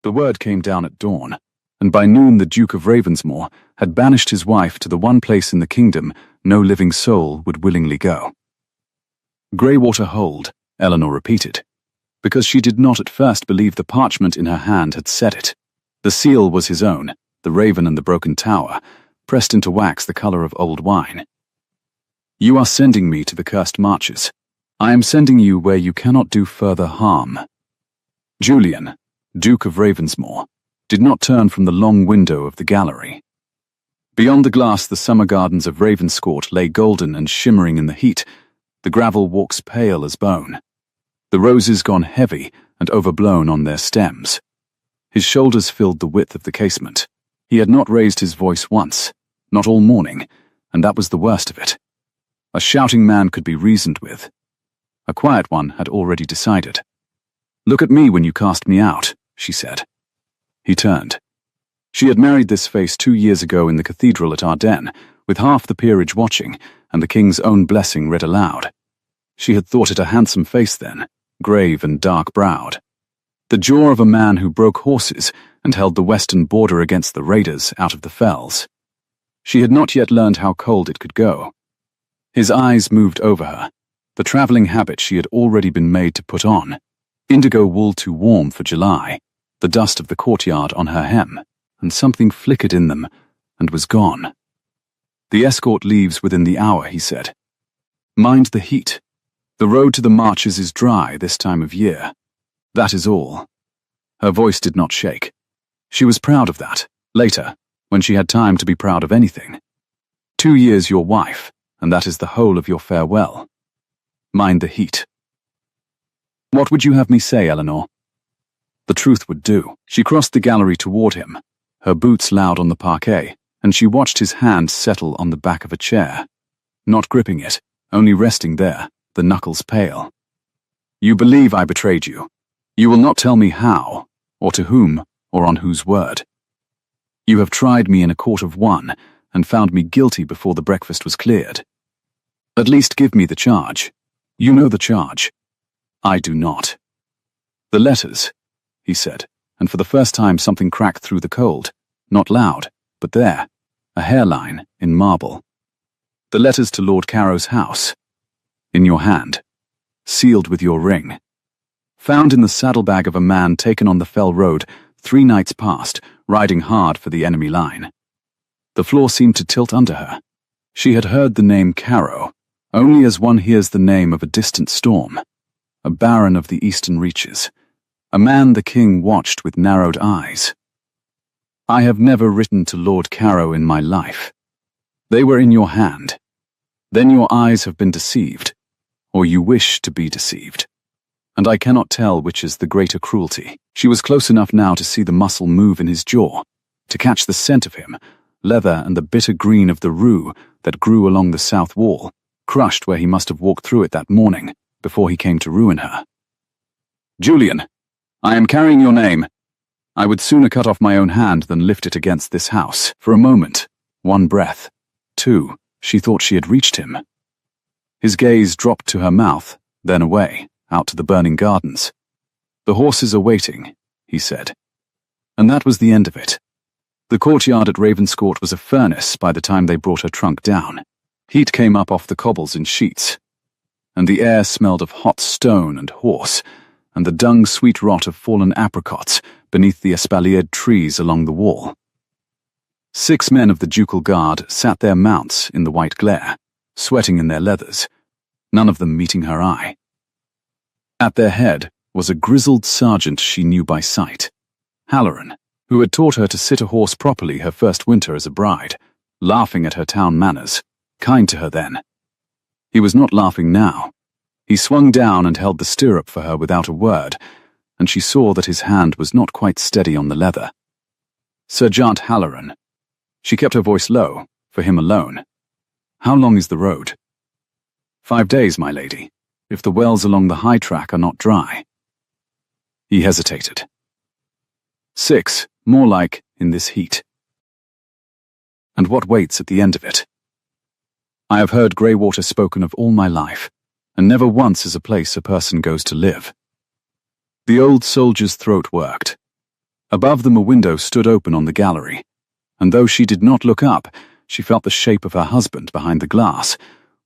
The word came down at dawn, and by noon the Duke of Ravensmoor had banished his wife to the one place in the kingdom no living soul would willingly go. Greywater Hold, Eleanor repeated, because she did not at first believe the parchment in her hand had said it. The seal was his own, the raven and the broken tower, pressed into wax the colour of old wine. You are sending me to the cursed marches. I am sending you where you cannot do further harm. Julian, Duke of Ravensmoor, did not turn from the long window of the gallery. Beyond the glass the summer gardens of Ravenscourt lay golden and shimmering in the heat, the gravel walks pale as bone, the roses gone heavy and overblown on their stems. His shoulders filled the width of the casement. He had not raised his voice once, not all morning, and that was the worst of it. A shouting man could be reasoned with. A quiet one had already decided. "Look at me when you cast me out," she said. He turned. She had married this face 2 years ago in the cathedral at Ardennes, with half the peerage watching, and the king's own blessing read aloud. She had thought it a handsome face then, grave and dark-browed. The jaw of a man who broke horses and held the western border against the raiders out of the fells. She had not yet learned how cold it could go. His eyes moved over her, the travelling habit she had already been made to put on, indigo wool too warm for July, the dust of the courtyard on her hem, and something flickered in them and was gone. "The escort leaves within the hour," he said. "Mind the heat. The road to the marches is dry this time of year. That is all." Her voice did not shake. She was proud of that, later, when she had time to be proud of anything. 2 years your wife, and that is the whole of your farewell. Mind the heat. "What would you have me say, Eleanor?" The truth would do. She crossed the gallery toward him, her boots loud on the parquet, and she watched his hand settle on the back of a chair, not gripping it, only resting there, the knuckles pale. "You believe I betrayed you. You will not tell me how, or to whom, or on whose word. You have tried me in a court of one, and found me guilty before the breakfast was cleared. At least give me the charge. You know the charge. I do not." "The letters," he said, and for the first time something cracked through the cold, not loud, but there, a hairline in marble. "The letters to Lord Caro's house. In your hand. Sealed with your ring. Found in the saddlebag of a man taken on the fell road 3 nights past, riding hard for the enemy line." The floor seemed to tilt under her. She had heard the name Caro, only as one hears the name of a distant storm. A baron of the eastern reaches. A man the king watched with narrowed eyes. "I have never written to Lord Caro in my life. They were in your hand. Then your eyes have been deceived, or you wish to be deceived. And I cannot tell which is the greater cruelty." She was close enough now to see the muscle move in his jaw, to catch the scent of him, leather and the bitter green of the rue that grew along the south wall, crushed where he must have walked through it that morning, before he came to ruin her. "Julian, I am carrying your name. I would sooner cut off my own hand than lift it against this house." For a moment, 1 breath, 2, she thought she had reached him. His gaze dropped to her mouth, then away, out to the burning gardens. "The horses are waiting," he said. And that was the end of it. The courtyard at Ravenscourt was a furnace by the time they brought her trunk down. Heat came up off the cobbles in sheets, and the air smelled of hot stone and horse, and the dung-sweet rot of fallen apricots beneath the espaliered trees along the wall. 6 men of the ducal guard sat their mounts in the white glare, sweating in their leathers, none of them meeting her eye. At their head was a grizzled sergeant she knew by sight, Halloran, who had taught her to sit a horse properly her first winter as a bride, laughing at her town manners, kind to her then. He was not laughing now. He swung down and held the stirrup for her without a word, and she saw that his hand was not quite steady on the leather. "Sergeant Halloran." She kept her voice low, for him alone. "How long is the road?" 5 days, my lady, if the wells along the high track are not dry." He hesitated. 6, more like, in this heat. "And what waits at the end of it?" "I have heard Greywater spoken of all my life, and never once as a place a person goes to live." The old soldier's throat worked. Above them a window stood open on the gallery, and though she did not look up, she felt the shape of her husband behind the glass,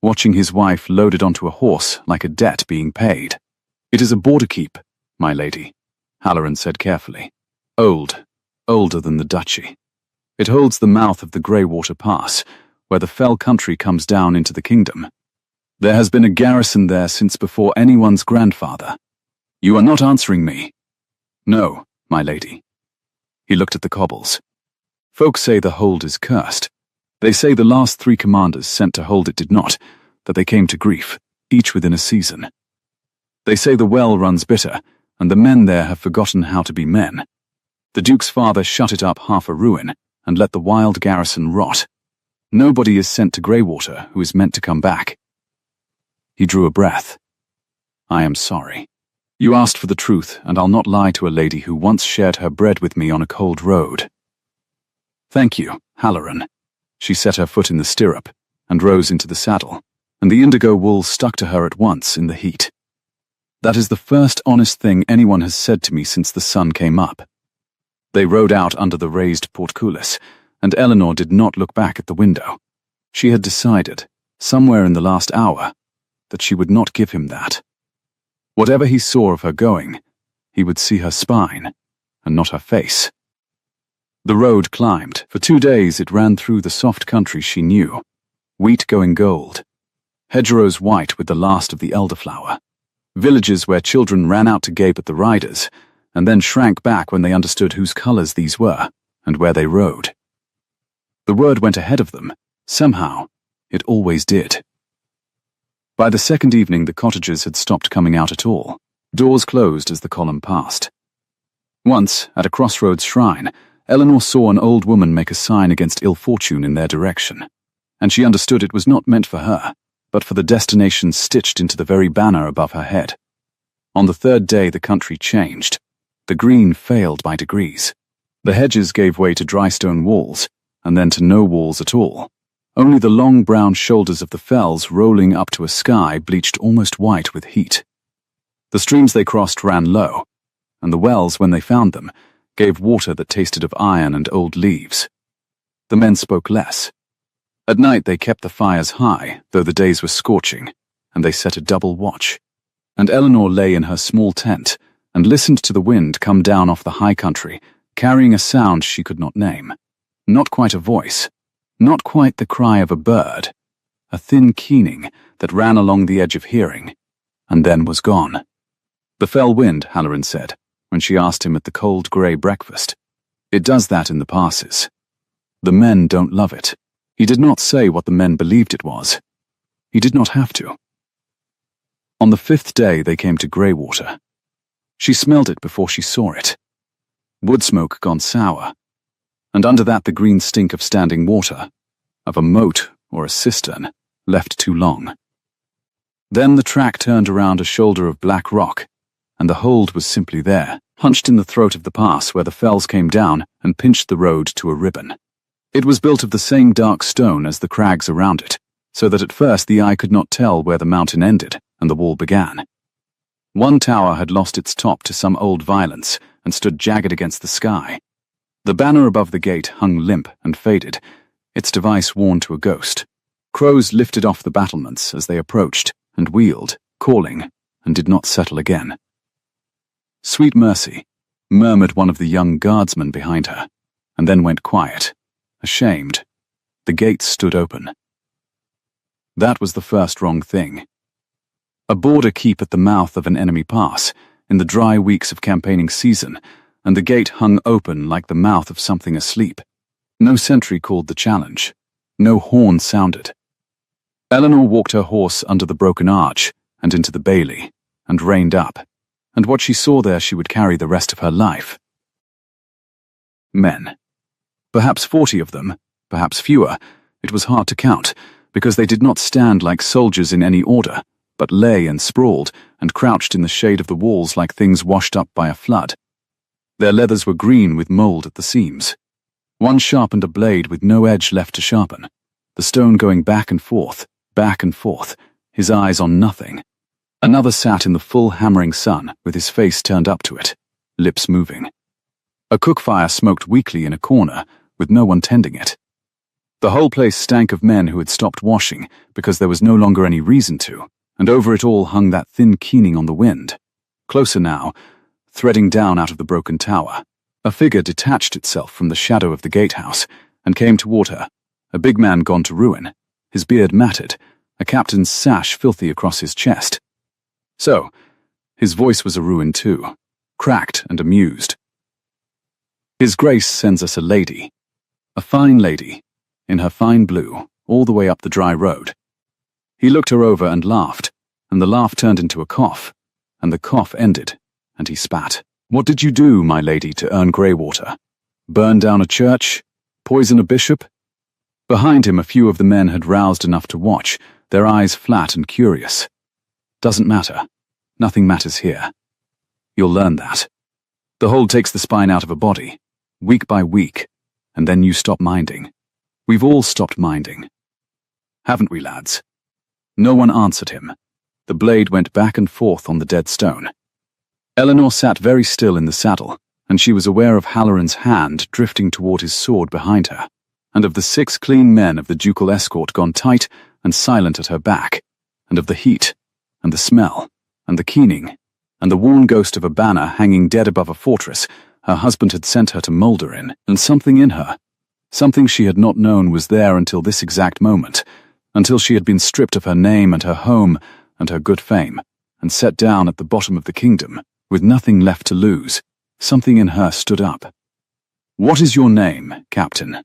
watching his wife loaded onto a horse like a debt being paid. "It is a border keep, my lady," Halloran said carefully. Older than the duchy. It holds the mouth of the Greywater Pass, where the fell country comes down into the kingdom. There has been a garrison there since before anyone's grandfather. You are not answering me." "No, my lady." He looked at the cobbles. "Folk say the hold is cursed. They say the last 3 commanders sent to hold it did not, that they came to grief, each within a season. They say the well runs bitter, and the men there have forgotten how to be men. The Duke's father shut it up half a ruin, and let the wild garrison rot. Nobody is sent to Greywater who is meant to come back." He drew a breath. "I am sorry. You asked for the truth, and I'll not lie to a lady who once shared her bread with me on a cold road." "Thank you, Halloran." She set her foot in the stirrup, and rose into the saddle, and the indigo wool stuck to her at once in the heat. "That is the first honest thing anyone has said to me since the sun came up." They rode out under the raised portcullis, and Eleanor did not look back at the window. She had decided, somewhere in the last hour, that she would not give him that. Whatever he saw of her going, he would see her spine, and not her face. The road climbed. For 2 days it ran through the soft country she knew, wheat going gold, hedgerows white with the last of the elderflower, villages where children ran out to gape at the riders, and then shrank back when they understood whose colors these were, and where they rode. The word went ahead of them. Somehow, it always did. By the second evening the cottagers had stopped coming out at all. Doors closed as the column passed. Once, at a crossroads shrine, Eleanor saw an old woman make a sign against ill fortune in their direction, and she understood it was not meant for her, but for the destination stitched into the very banner above her head. On the 3rd day the country changed. The green failed by degrees. The hedges gave way to dry stone walls, and then to no walls at all. Only the long brown shoulders of the fells rolling up to a sky bleached almost white with heat. The streams they crossed ran low, and the wells, when they found them, gave water that tasted of iron and old leaves. The men spoke less. At night they kept the fires high, though the days were scorching, and they set a double watch. And Eleanor lay in her small tent, and listened to the wind come down off the high country, carrying a sound she could not name. Not quite a voice, not quite the cry of a bird, a thin keening that ran along the edge of hearing, and then was gone. "The fell wind," Halloran said, when she asked him at the cold grey breakfast. "It does that in the passes. The men don't love it." He did not say what the men believed it was. He did not have to. On the 5th day they came to Greywater. She smelled it before she saw it. Wood smoke gone sour, and under that the green stink of standing water, of a moat or a cistern, left too long. Then the track turned around a shoulder of black rock, and the hold was simply there, hunched in the throat of the pass where the fells came down and pinched the road to a ribbon. It was built of the same dark stone as the crags around it, so that at first the eye could not tell where the mountain ended and the wall began. One tower had lost its top to some old violence and stood jagged against the sky. The banner above the gate hung limp and faded, its device worn to a ghost. Crows lifted off the battlements as they approached and wheeled, calling, and did not settle again. "Sweet mercy," murmured one of the young guardsmen behind her, and then went quiet, ashamed. The gates stood open. That was the first wrong thing. A border keep at the mouth of an enemy pass, in the dry weeks of campaigning season, and the gate hung open like the mouth of something asleep. No sentry called the challenge. No horn sounded. Eleanor walked her horse under the broken arch and into the bailey, and reined up, and what she saw there she would carry the rest of her life. Men. Perhaps 40 of them, perhaps fewer. It was hard to count, because they did not stand like soldiers in any order, but lay and sprawled and crouched in the shade of the walls like things washed up by a flood. Their leathers were green with mold at the seams. One sharpened a blade with no edge left to sharpen, the stone going back and forth, his eyes on nothing. Another sat in the full hammering sun with his face turned up to it, lips moving. A cook fire smoked weakly in a corner, with no one tending it. The whole place stank of men who had stopped washing because there was no longer any reason to, and over it all hung that thin keening on the wind. Closer now, threading down out of the broken tower, a figure detached itself from the shadow of the gatehouse and came toward her, a big man gone to ruin, his beard matted, a captain's sash filthy across his chest. So, his voice was a ruin too, cracked and amused. His Grace sends us a lady, a fine lady, in her fine blue, all the way up the dry road. He looked her over and laughed, and the laugh turned into a cough, and the cough ended, and he spat. What did you do, my lady, to earn grey water? Burn down a church? Poison a bishop? Behind him a few of the men had roused enough to watch, their eyes flat and curious. Doesn't matter. Nothing matters here. You'll learn that. The hold takes the spine out of a body, week by week, and then you stop minding. We've all stopped minding. Haven't we, lads? No one answered him. The blade went back and forth on the dead stone. Eleanor sat very still in the saddle, and she was aware of Halloran's hand drifting toward his sword behind her, and of the 6 clean men of the ducal escort gone tight and silent at her back, and of the heat, and the smell, and the keening, and the worn ghost of a banner hanging dead above a fortress her husband had sent her to moulder in, and something in her, something she had not known was there until this exact moment, until she had been stripped of her name and her home and her good fame, and set down at the bottom of the kingdom, with nothing left to lose. Something in her stood up. "What is your name, Captain?"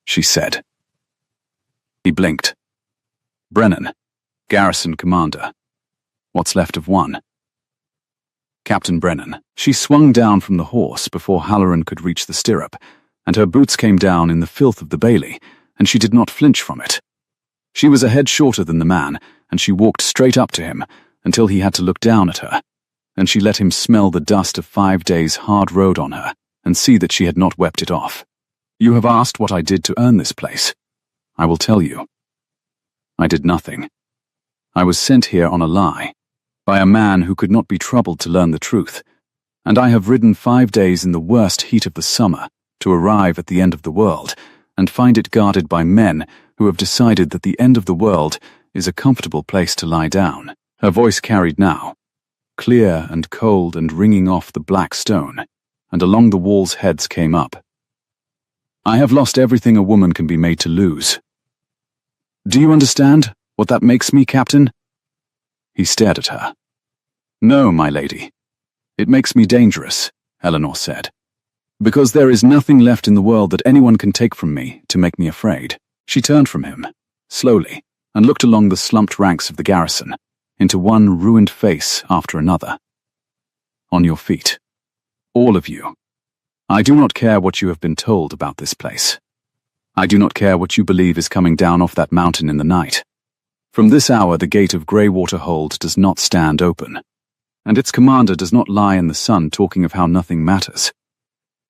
she said. He blinked. "Brennan, Garrison Commander. What's left of one?" Captain Brennan. She swung down from the horse before Halloran could reach the stirrup, and her boots came down in the filth of the bailey, and she did not flinch from it. She was a head shorter than the man, and she walked straight up to him until he had to look down at her, and she let him smell the dust of 5 days' hard road on her and see that she had not wept it off. "You have asked what I did to earn this place. I will tell you. I did nothing. I was sent here on a lie, by a man who could not be troubled to learn the truth, and I have ridden 5 days in the worst heat of the summer to arrive at the end of the world, and find it guarded by men who have decided that the end of the world is a comfortable place to lie down." Her voice carried now, clear and cold and ringing off the black stone, and along the walls heads came up. "I have lost everything a woman can be made to lose. Do you understand what that makes me, Captain?" He stared at her. "No, my lady. It makes me dangerous," Eleanor said. "Because there is nothing left in the world that anyone can take from me to make me afraid." She turned from him, slowly, and looked along the slumped ranks of the garrison, into one ruined face after another. "On your feet. All of you. I do not care what you have been told about this place. I do not care what you believe is coming down off that mountain in the night. From this hour the gate of Greywater Hold does not stand open, and its commander does not lie in the sun talking of how nothing matters.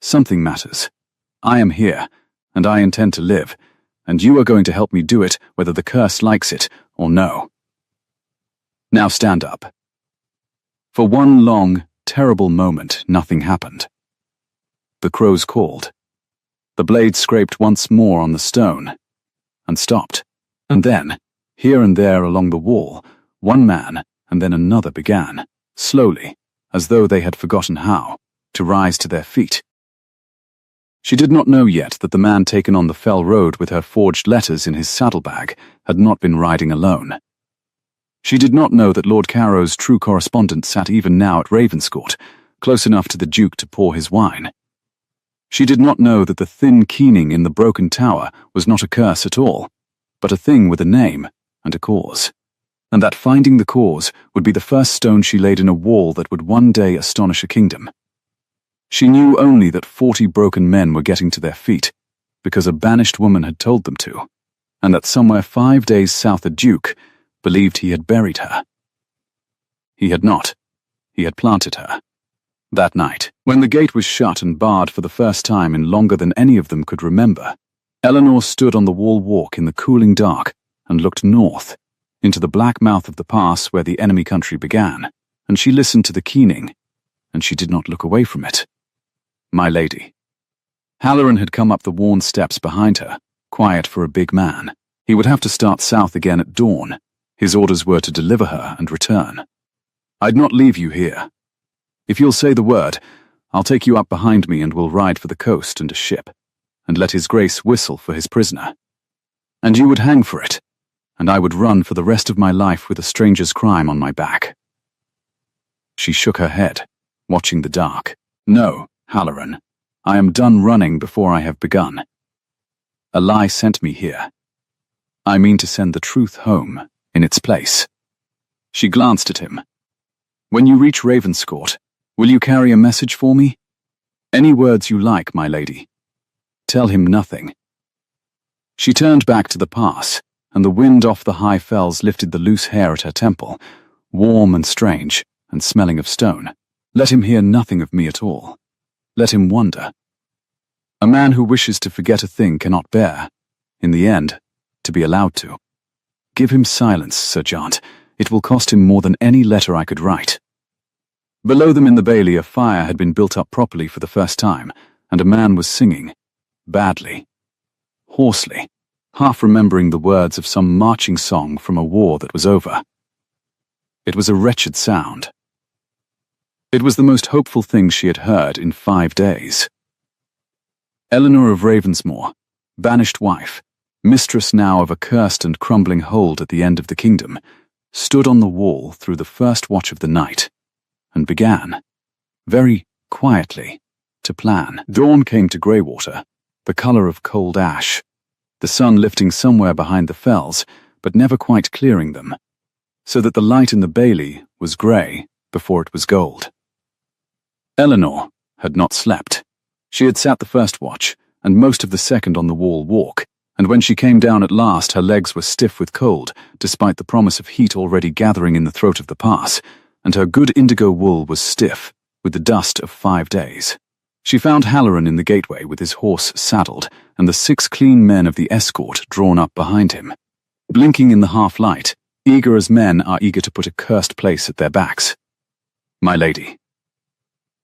Something matters. I am here, and I intend to live, and you are going to help me do it whether the curse likes it or no. Now stand up." For one long, terrible moment nothing happened. The crows called. The blade scraped once more on the stone, and stopped, and then, here and there along the wall, one man and then another began, slowly, as though they had forgotten how, to rise to their feet. She did not know yet that the man taken on the fell road with her forged letters in his saddlebag had not been riding alone. She did not know that Lord Carrow's true correspondent sat even now at Ravenscourt, close enough to the Duke to pour his wine. She did not know that the thin keening in the broken tower was not a curse at all, but a thing with a name and a cause, and that finding the cause would be the first stone she laid in a wall that would one day astonish a kingdom. She knew only that 40 broken men were getting to their feet, because a banished woman had told them to, and that somewhere 5 days south a Duke believed he had buried her. He had not. He had planted her. That night, when the gate was shut and barred for the first time in longer than any of them could remember, Eleanor stood on the wall walk in the cooling dark and looked north, into the black mouth of the pass where the enemy country began, and she listened to the keening, and she did not look away from it. my lady." Halloran had come up the worn steps behind her, quiet for a big man. He would have to start south again at dawn. His orders were to deliver her and return. "I'd not leave you here. If you'll say the word, I'll take you up behind me and we'll ride for the coast and a ship, and let his grace whistle for his prisoner. And you would hang for it, and I would run for the rest of my life with a stranger's crime on my back." She shook her head, watching the dark. "No, Halloran, I am done running before I have begun. A lie sent me here. I mean to send the truth home, in its place." She glanced at him. "When you reach Ravenscourt, will you carry a message for me? Any words you like, my lady. Tell him nothing." She turned back to the pass, and the wind off the high fells lifted the loose hair at her temple, warm and strange, and smelling of stone. Let him hear nothing of me at all. Let him wonder. A man who wishes to forget a thing cannot bear, in the end, to be allowed to. Give him silence, Sir Jaunt. It will cost him more than any letter I could write. Below them in the bailey, a fire had been built up properly for the first time, and a man was singing, badly, hoarsely, half remembering the words of some marching song from a war that was over. It was a wretched sound. It was the most hopeful thing she had heard in 5 days. Eleanor of Ravensmoor, banished wife, mistress now of a cursed and crumbling hold at the end of the kingdom, stood on the wall through the first watch of the night, and began, very quietly, to plan. Dawn came to Greywater, the colour of cold ash, the sun lifting somewhere behind the fells, but never quite clearing them, so that the light in the bailey was grey before it was gold. Eleanor had not slept. She had sat the first watch, and most of the second on the wall walk, and when she came down at last her legs were stiff with cold, despite the promise of heat already gathering in the throat of the pass, and her good indigo wool was stiff, with the dust of 5 days. She found Halloran in the gateway with his horse saddled, and the 6 clean men of the escort drawn up behind him. Blinking in the half-light, eager as men are eager to put a cursed place at their backs. "My lady."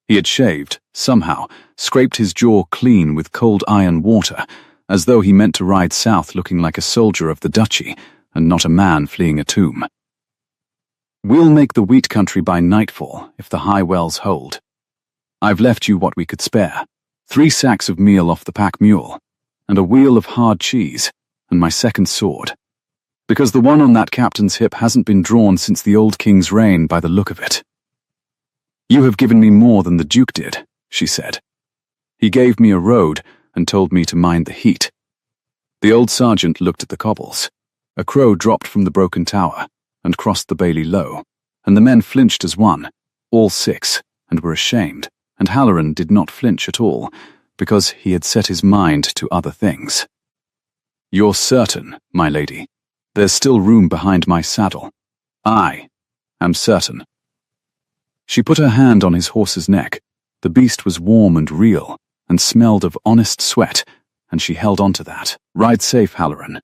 He had shaved, somehow, scraped his jaw clean with cold iron water, as though he meant to ride south looking like a soldier of the duchy, and not a man fleeing a tomb. "We'll make the wheat country by nightfall, if the high wells hold. I've left you what we could spare, 3 sacks of meal off the pack mule, and a wheel of hard cheese, and my second sword, because the one on that captain's hip hasn't been drawn since the old king's reign by the look of it." "You have given me more than the Duke did," she said. "He gave me a road and told me to mind the heat." The old sergeant looked at the cobbles. A crow dropped from the broken tower and crossed the bailey low, and the men flinched as one, all 6, and were ashamed, and Halloran did not flinch at all, because he had set his mind to other things. "You're certain, my lady. There's still room behind my saddle. I am certain." She put her hand on his horse's neck. The beast was warm and real, and smelled of honest sweat, and she held on to that. "Ride safe, Halloran,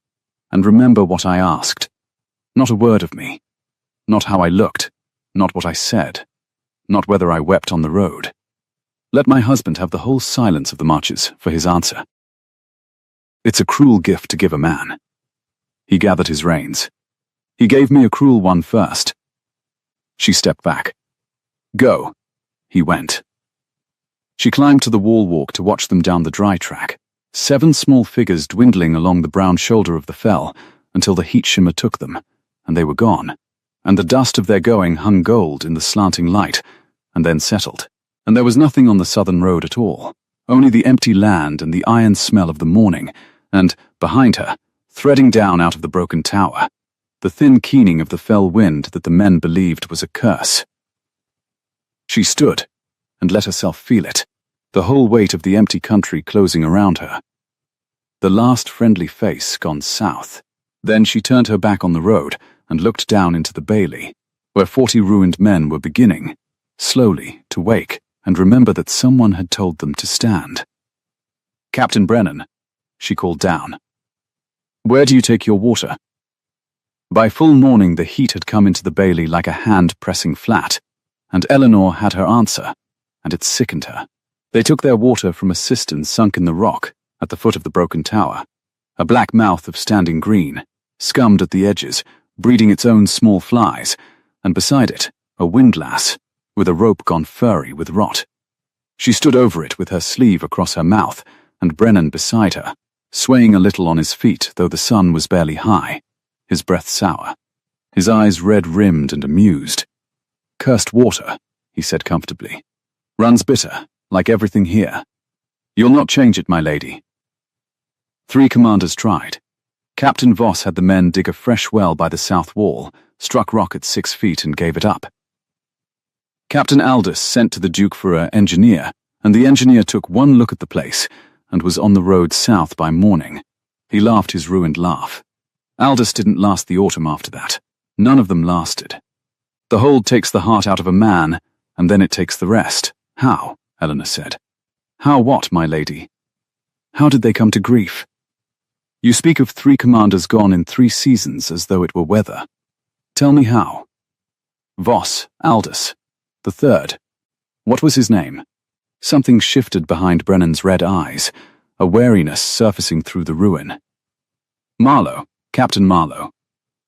and remember what I asked. Not a word of me. Not how I looked. Not what I said. Not whether I wept on the road. Let my husband have the whole silence of the marches for his answer. It's a cruel gift to give a man." He gathered his reins. "He gave me a cruel one first." She stepped back. "Go." He went. She climbed to the wall walk to watch them down the dry track, 7 small figures dwindling along the brown shoulder of the fell until the heat shimmer took them, and they were gone, and the dust of their going hung gold in the slanting light, and then settled, and there was nothing on the southern road at all, only the empty land and the iron smell of the morning, and, behind her, threading down out of the broken tower, the thin keening of the fell wind that the men believed was a curse. She stood and let herself feel it, the whole weight of the empty country closing around her. The last friendly face gone south. Then she turned her back on the road and looked down into the bailey, where 40 ruined men were beginning, slowly, to wake and remember that someone had told them to stand. "Captain Brennan," she called down. "Where do you take your water?" By full morning the heat had come into the bailey like a hand pressing flat, and Eleanor had her answer, and it sickened her. They took their water from a cistern sunk in the rock at the foot of the broken tower, a black mouth of standing green, scummed at the edges, breeding its own small flies, and beside it, a windlass, with a rope gone furry with rot. She stood over it with her sleeve across her mouth, and Brennan beside her, swaying a little on his feet though the sun was barely high, his breath sour, his eyes red-rimmed and amused. "Cursed water," he said comfortably. "Runs bitter, like everything here. You'll not change it, my lady." 3 commanders tried. Captain Voss had the men dig a fresh well by the south wall, struck rock at 6 feet and gave it up. Captain Aldous sent to the Duke for an engineer, and the engineer took one look at the place and was on the road south by morning. He laughed his ruined laugh. Aldous didn't last the autumn after that. None of them lasted. The hold takes the heart out of a man, and then it takes the rest. How? Eleanor said. How what, my lady? How did they come to grief? You speak of 3 commanders gone in 3 seasons as though it were weather. Tell me how. Voss, Aldous. The third. What was his name? Something shifted behind Brennan's red eyes, a wariness surfacing through the ruin. Marlowe, Captain Marlowe.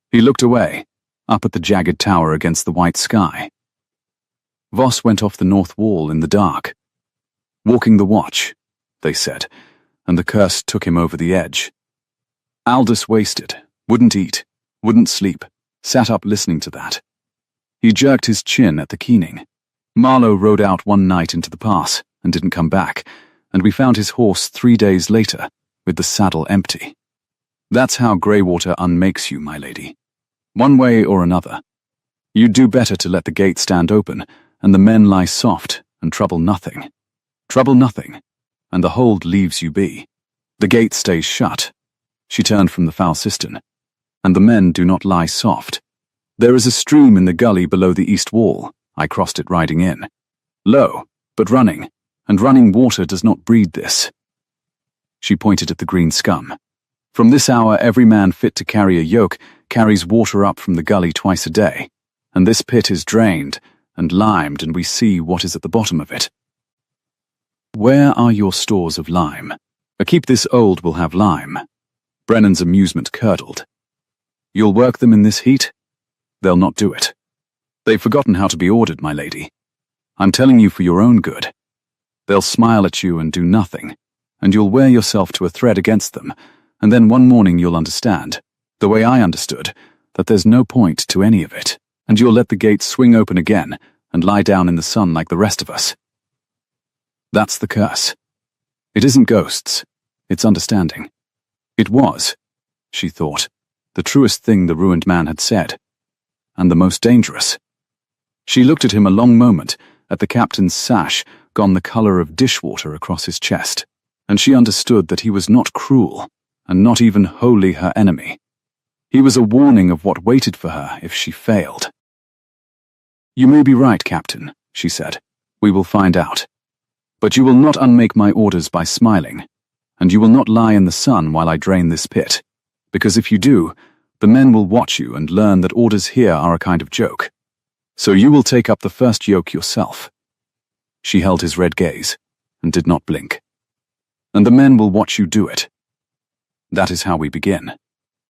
He looked away, up at the jagged tower against the white sky. Voss went off the north wall in the dark. Walking the watch, they said, and the curse took him over the edge. Aldous wasted, wouldn't eat, wouldn't sleep, sat up listening to that. He jerked his chin at the keening. Marlowe rode out one night into the pass and didn't come back, and we found his horse 3 days later, with the saddle empty. That's how Greywater unmakes you, my lady. One way or another. You'd do better to let the gate stand open, and the men lie soft, and trouble nothing. Trouble nothing, and the hold leaves you be. The gate stays shut. She turned from the foul cistern. And the men do not lie soft. There is a stream in the gully below the east wall. I crossed it riding in. Low, but running, and running water does not breed this. She pointed at the green scum. From this hour every man fit to carry a yoke carries water up from the gully twice a day, and this pit is drained and limed, and we see what is at the bottom of it. Where are your stores of lime? A keep this old will have lime. Brennan's amusement curdled. You'll work them in this heat? They'll not do it. They've forgotten how to be ordered, my lady. I'm telling you for your own good. They'll smile at you and do nothing, and you'll wear yourself to a thread against them, and then one morning you'll understand, the way I understood, that there's no point to any of it, and you'll let the gate swing open again and lie down in the sun like the rest of us. That's the curse. It isn't ghosts, it's understanding. It was, she thought, the truest thing the ruined man had said, and the most dangerous. She looked at him a long moment, at the captain's sash gone the colour of dishwater across his chest, and she understood that he was not cruel, and not even wholly her enemy. He was a warning of what waited for her if she failed. You may be right, Captain, she said. We will find out. But you will not unmake my orders by smiling, and you will not lie in the sun while I drain this pit, because if you do, the men will watch you and learn that orders here are a kind of joke. So you will take up the first yoke yourself. She held his red gaze, and did not blink. And the men will watch you do it. That is how we begin.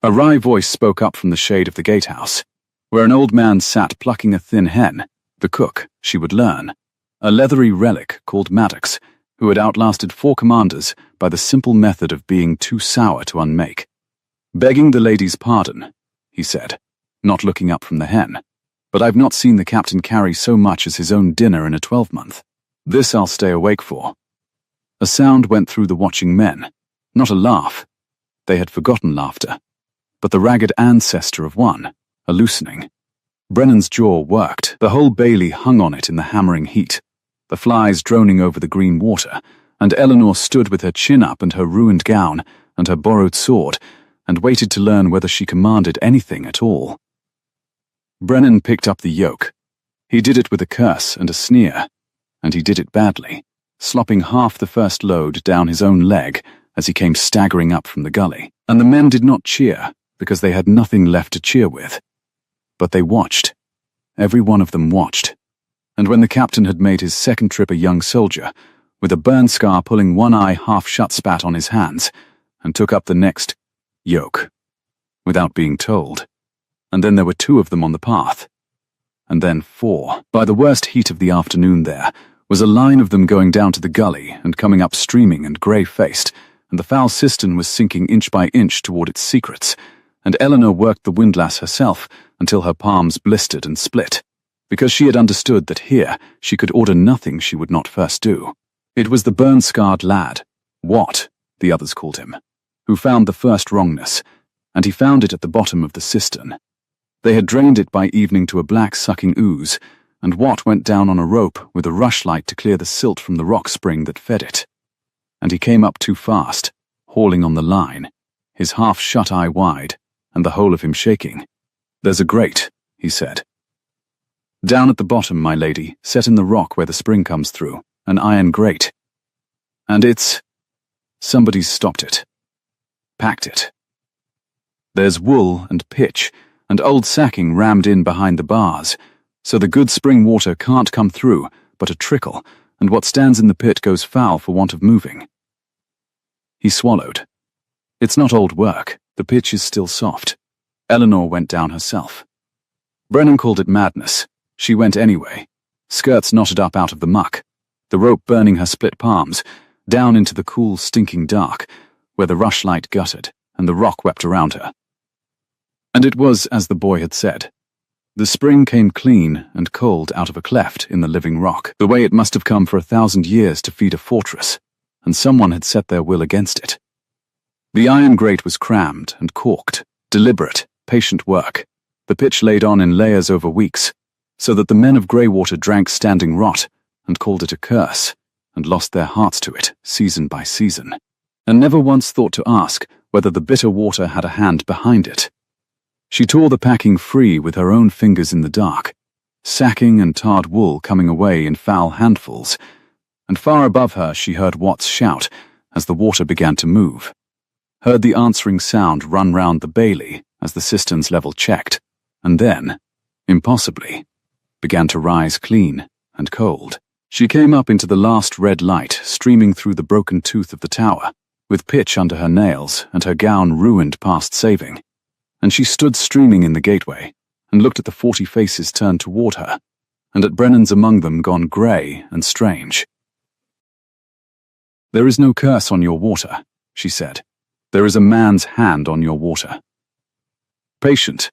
A wry voice spoke up from the shade of the gatehouse, where an old man sat plucking a thin hen, the cook, she would learn, a leathery relic called Maddox, who had outlasted 4 commanders by the simple method of being too sour to unmake. Begging the lady's pardon, he said, not looking up from the hen, but I've not seen the captain carry so much as his own dinner in a 12-month. This I'll stay awake for. A sound went through the watching men, not a laugh. They had forgotten laughter, but the ragged ancestor of one, a loosening. Brennan's jaw worked, the whole bailey hung on it in the hammering heat, the flies droning over the green water, and Eleanor stood with her chin up and her ruined gown and her borrowed sword, and waited to learn whether she commanded anything at all. Brennan picked up the yoke. He did it with a curse and a sneer, and he did it badly, slopping half the first load down his own leg as he came staggering up from the gully, and the men did not cheer because they had nothing left to cheer with. But they watched. Every one of them watched. And when the captain had made his second trip a young soldier, with a burn scar pulling one eye half-shut spat on his hands, and took up the next yoke, without being told. And then there were 2 of them on the path. And then 4. By the worst heat of the afternoon there was a line of them going down to the gully and coming up streaming and grey-faced, and the foul cistern was sinking inch by inch toward its secrets, and Eleanor worked the windlass herself until her palms blistered and split, because she had understood that here she could order nothing she would not first do. It was the burn-scarred lad, Wat, the others called him, who found the first wrongness, and he found it at the bottom of the cistern. They had drained it by evening to a black sucking ooze, and Wat went down on a rope with a rushlight to clear the silt from the rock spring that fed it. And he came up too fast, hauling on the line, his half-shut eye wide, and the whole of him shaking. "There's a grate," he said. "Down at the bottom, my lady, set in the rock where the spring comes through, an iron grate. And it's... somebody's stopped it. Packed it. There's wool and pitch, and old sacking rammed in behind the bars, so the good spring water can't come through, but a trickle, and what stands in the pit goes foul for want of moving." He swallowed. "It's not old work. The pitch is still soft." Eleanor went down herself. Brennan called it madness. She went anyway, skirts knotted up out of the muck, the rope burning her split palms, down into the cool, stinking dark, where the rushlight guttered and the rock wept around her. And it was as the boy had said. The spring came clean and cold out of a cleft in the living rock, the way it must have come for 1,000 years to feed a fortress, and someone had set their will against it. The iron grate was crammed and corked, deliberate, patient work, the pitch laid on in layers over weeks, so that the men of Greywater drank standing rot and called it a curse, and lost their hearts to it season by season, and never once thought to ask whether the bitter water had a hand behind it. She tore the packing free with her own fingers in the dark, sacking and tarred wool coming away in foul handfuls, and far above her she heard Watts shout as the water began to move, heard the answering sound run round the bailey as the cistern's level checked, and then, impossibly, began to rise clean and cold. She came up into the last red light streaming through the broken tooth of the tower, with pitch under her nails and her gown ruined past saving, and she stood streaming in the gateway and looked at the 40 faces turned toward her, and at Brennan's among them gone grey and strange. "There is no curse on your water," she said. "There is a man's hand on your water. Patient,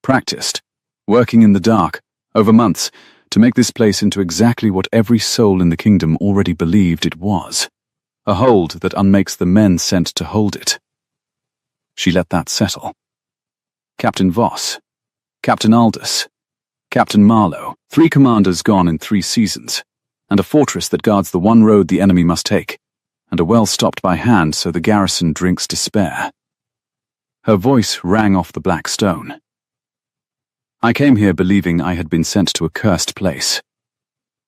practiced, working in the dark, over months, to make this place into exactly what every soul in the kingdom already believed it was, a hold that unmakes the men sent to hold it." She let that settle. Captain Voss, Captain Aldous, Captain Marlowe, 3 commanders gone in 3 seasons, and a fortress that guards the one road the enemy must take, and a well stopped by hand so the garrison drinks despair. Her voice rang off the black stone. "I came here believing I had been sent to a cursed place.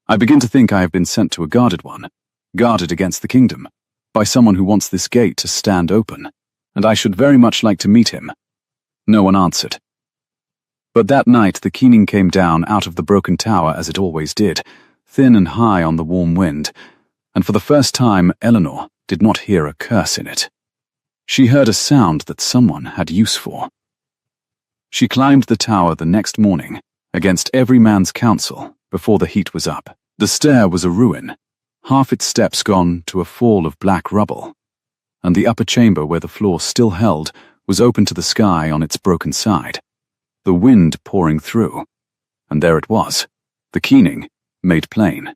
I begin to think I have been sent to a guarded one, guarded against the kingdom, by someone who wants this gate to stand open, and I should very much like to meet him." No one answered. But that night the keening came down out of the broken tower as it always did, thin and high on the warm wind, and for the first time Eleanor did not hear a curse in it. She heard a sound that someone had use for. She climbed the tower the next morning, against every man's counsel, before the heat was up. The stair was a ruin, half its steps gone to a fall of black rubble, and the upper chamber where the floor still held was open to the sky on its broken side, the wind pouring through, and there it was, the keening, made plain.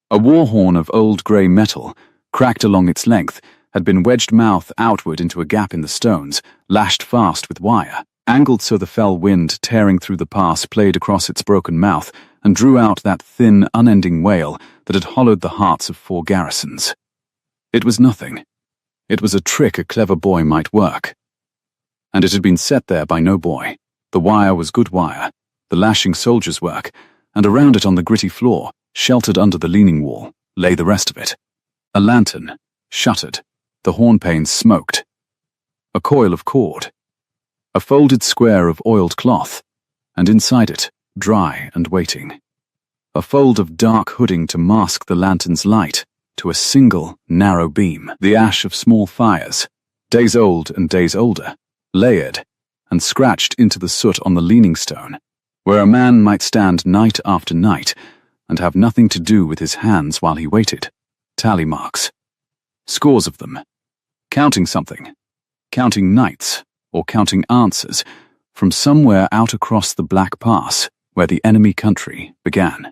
A war horn of old grey metal, cracked along its length, had been wedged mouth outward into a gap in the stones, lashed fast with wire, angled so the fell wind tearing through the pass played across its broken mouth and drew out that thin, unending wail that had hollowed the hearts of 4 garrisons. It was nothing. It was a trick a clever boy might work. And it had been set there by no boy. The wire was good wire, the lashing soldier's work, and around it on the gritty floor, sheltered under the leaning wall, lay the rest of it. A lantern, shuttered, the horn panes smoked. A coil of cord. A folded square of oiled cloth, and inside it, dry and waiting. A fold of dark hooding to mask the lantern's light, to a single, narrow beam. The ash of small fires, days old and days older, layered and scratched into the soot on the leaning stone, where a man might stand night after night and have nothing to do with his hands while he waited. Tally marks. Scores of them. Counting something. Counting nights, or counting answers, from somewhere out across the Black Pass, where the enemy country began.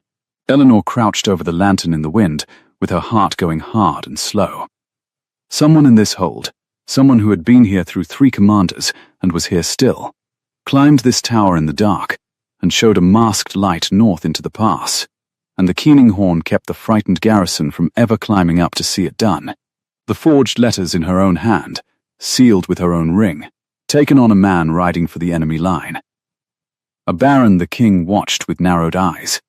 Eleanor crouched over the lantern in the wind, with her heart going hard and slow. Someone in this hold, someone who had been here through 3 commanders and was here still, climbed this tower in the dark and showed a masked light north into the pass, and the keening horn kept the frightened garrison from ever climbing up to see it done. The forged letters in her own hand, sealed with her own ring, taken on a man riding for the enemy line. A baron the king watched with narrowed eyes,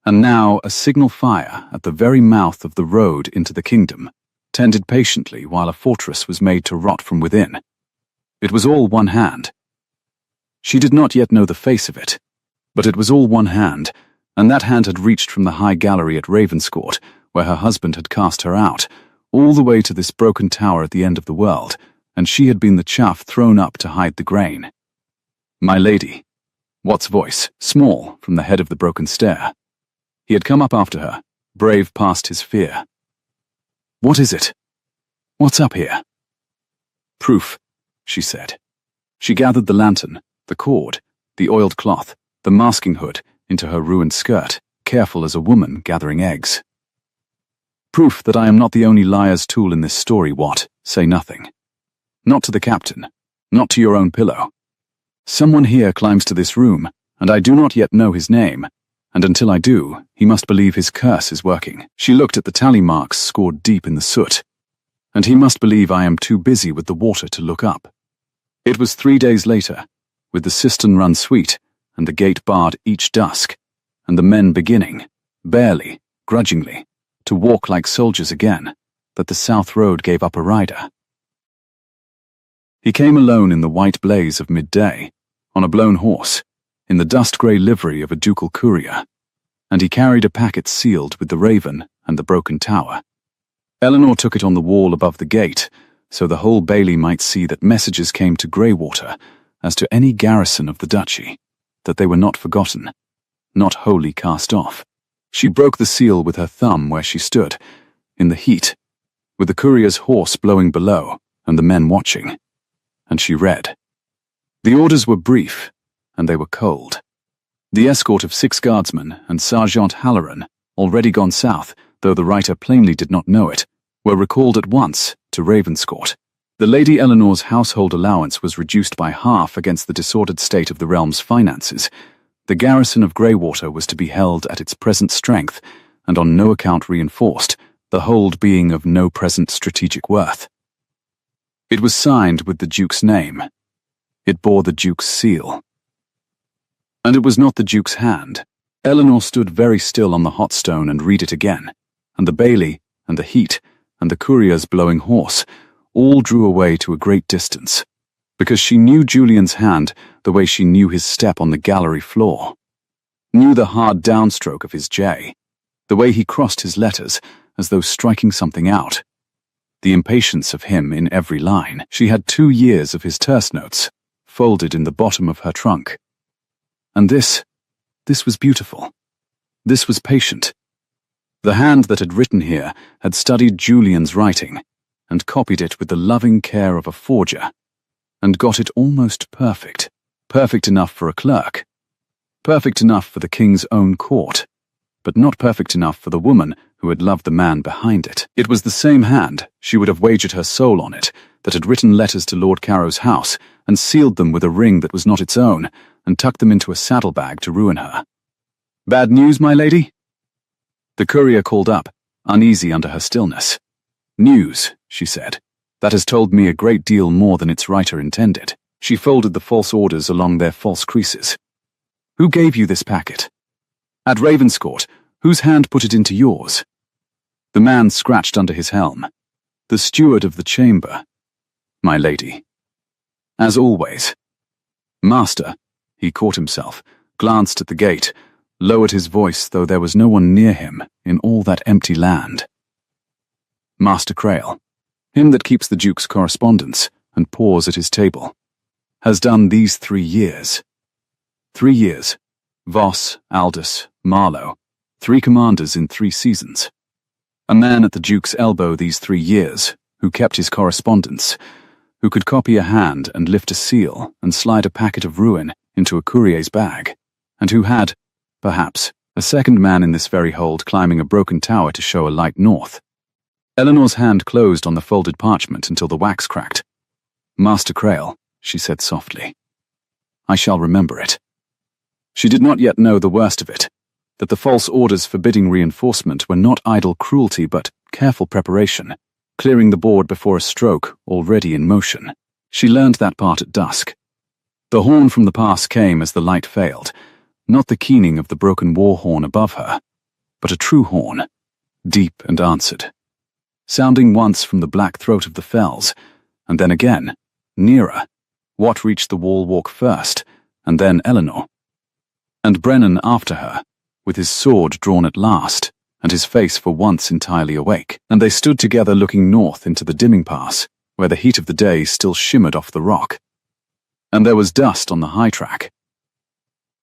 and now a signal fire at the very mouth of the road into the kingdom, tended patiently while a fortress was made to rot from within. It was all one hand. She did not yet know the face of it, but it was all one hand, and that hand had reached from the high gallery at Ravenscourt, where her husband had cast her out, all the way to this broken tower at the end of the world, and she had been the chaff thrown up to hide the grain. My lady. Watt's voice, small from the head of the broken stair. He had come up after her, brave past his fear. What is it? What's up here? Proof, she said. She gathered the lantern, the cord, the oiled cloth, the masking hood into her ruined skirt, careful as a woman gathering eggs. Proof that I am not the only liar's tool in this story, Watt. Say nothing. Not to the captain, not to your own pillow. Someone here climbs to this room, and I do not yet know his name, and until I do, he must believe his curse is working. She looked at the tally marks scored deep in the soot, and he must believe I am too busy with the water to look up. It was 3 days later, with the cistern run sweet, and the gate barred each dusk, and the men beginning, barely, grudgingly, to walk like soldiers again, that the South Road gave up a rider. He came alone in the white blaze of midday, on a blown horse, in the dust-grey livery of a ducal courier, and he carried a packet sealed with the raven and the broken tower. Eleanor took it on the wall above the gate, so the whole bailey might see that messages came to Greywater, as to any garrison of the duchy, that they were not forgotten, not wholly cast off. She broke the seal with her thumb where she stood, in the heat, with the courier's horse blowing below and the men watching, and she read. The orders were brief, and they were cold. The escort of 6 guardsmen and Sergeant Halloran, already gone south, though the writer plainly did not know it, were recalled at once to Ravenscourt. The Lady Eleanor's household allowance was reduced by half against the disordered state of the realm's finances. The garrison of Greywater was to be held at its present strength, and on no account reinforced, the hold being of no present strategic worth. It was signed with the Duke's name. It bore the Duke's seal. And it was not the Duke's hand. Eleanor stood very still on the hot stone and read it again, and the bailey, and the heat, and the courier's blowing horse, all drew away to a great distance, because she knew Julian's hand the way she knew his step on the gallery floor, knew the hard downstroke of his J, the way he crossed his letters as though striking something out, the impatience of him in every line. She had 2 years of his terse notes, folded in the bottom of her trunk. And this was beautiful. This was patient. The hand that had written here had studied Julian's writing, and copied it with the loving care of a forger, and got it almost perfect, perfect enough for a clerk, perfect enough for the king's own court, but not perfect enough for the woman who had loved the man behind it. It was the same hand, she would have wagered her soul on it, that had written letters to Lord Carrow's house, and sealed them with a ring that was not its own, and tucked them into a saddlebag to ruin her. Bad news, my lady? The courier called up, uneasy under her stillness. News, she said, that has told me a great deal more than its writer intended. She folded the false orders along their false creases. Who gave you this packet? At Ravenscourt, whose hand put it into yours? The man scratched under his helm. The steward of the chamber. My lady. As always. Master, he caught himself, glanced at the gate, lowered his voice though there was no one near him in all that empty land. Master Crail, him that keeps the Duke's correspondence and pours at his table, has done these 3 years. 3 years. Voss, Aldous, Marlowe, 3 commanders in 3 seasons. A man at the Duke's elbow these 3 years, who kept his correspondence, who could copy a hand and lift a seal and slide a packet of ruin into a courier's bag, and who had, perhaps, a second man in this very hold climbing a broken tower to show a light north. Eleanor's hand closed on the folded parchment until the wax cracked. "Master Crail," she said softly, "I shall remember it." She did not yet know the worst of it, that the false orders forbidding reinforcement were not idle cruelty but careful preparation, clearing the board before a stroke already in motion. She learned that part at dusk. The horn from the pass came as the light failed, not the keening of the broken war horn above her, but a true horn, deep and answered, sounding once from the black throat of the fells, and then again, nearer. What reached the wall walk first, and then Eleanor, and Brennan after her, with his sword drawn at last, and his face for once entirely awake, and they stood together looking north into the dimming pass, where the heat of the day still shimmered off the rock. And there was dust on the high track.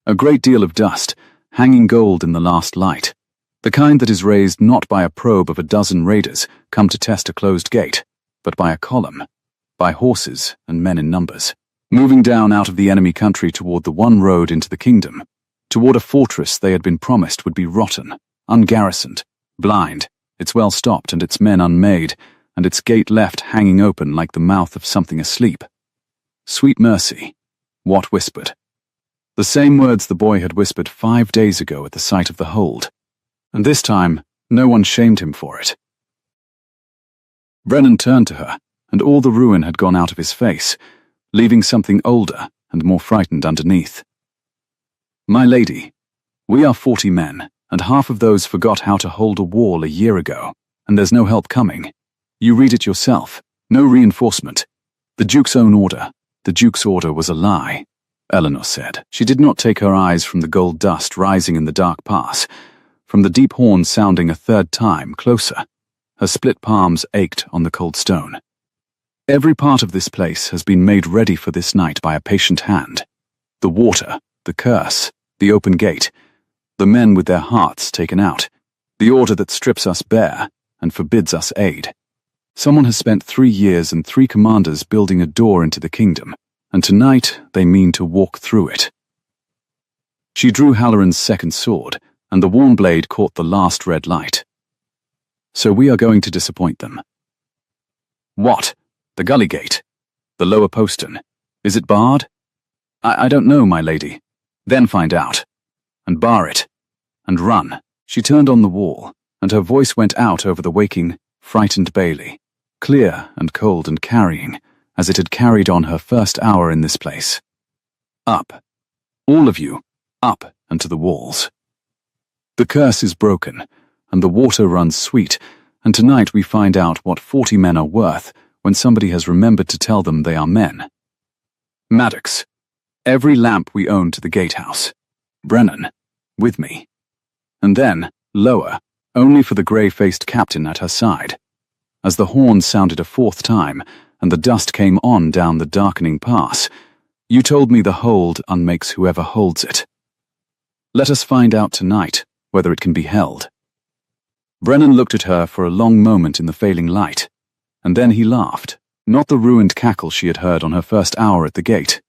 A great deal of dust, hanging gold in the last light, the kind that is raised not by a probe of a dozen raiders come to test a closed gate, but by a column, by horses and men in numbers, moving down out of the enemy country toward the one road into the kingdom, toward a fortress they had been promised would be rotten, ungarrisoned, blind, its well stopped and its men unmade, and its gate left hanging open like the mouth of something asleep. Sweet mercy, Watt whispered. The same words the boy had whispered 5 days ago at the sight of the hold, and this time no one shamed him for it. Brennan turned to her, and all the ruin had gone out of his face, leaving something older and more frightened underneath. "My lady, we are 40 men, and half of those forgot how to hold a wall a year ago, and there's no help coming. You read it yourself. No reinforcement. The Duke's own order. The Duke's order was a lie," Eleanor said. She did not take her eyes from the gold dust rising in the dark pass, from the deep horn sounding a third time closer. Her split palms ached on the cold stone. "Every part of this place has been made ready for this night by a patient hand. The water, the curse, the open gate, the men with their hearts taken out, the order that strips us bare and forbids us aid. Someone has spent 3 years and 3 commanders building a door into the kingdom, and tonight they mean to walk through it." She drew Halloran's second sword, and the warm blade caught the last red light. "So we are going to disappoint them." "What? The gully gate? The lower postern? Is it barred?" I don't know, my lady." "Then find out. And bar it. And run." She turned on the wall, and her voice went out over the waking, frightened Bailey, clear and cold and carrying, as it had carried on her first hour in this place. "Up. All of you, up and to the walls. The curse is broken, and the water runs sweet, and tonight we find out what 40 men are worth when somebody has remembered to tell them they are men. Maddox, every lamp we own to the gatehouse. Brennan, with me. And then, lower, only for the grey-faced captain at her side. As the horn sounded a 4th time, and the dust came on down the darkening pass, you told me the hold unmakes whoever holds it. Let us find out tonight whether it can be held." Brennan looked at her for a long moment in the failing light, and then he laughed, not the ruined cackle she had heard on her first hour at the gate,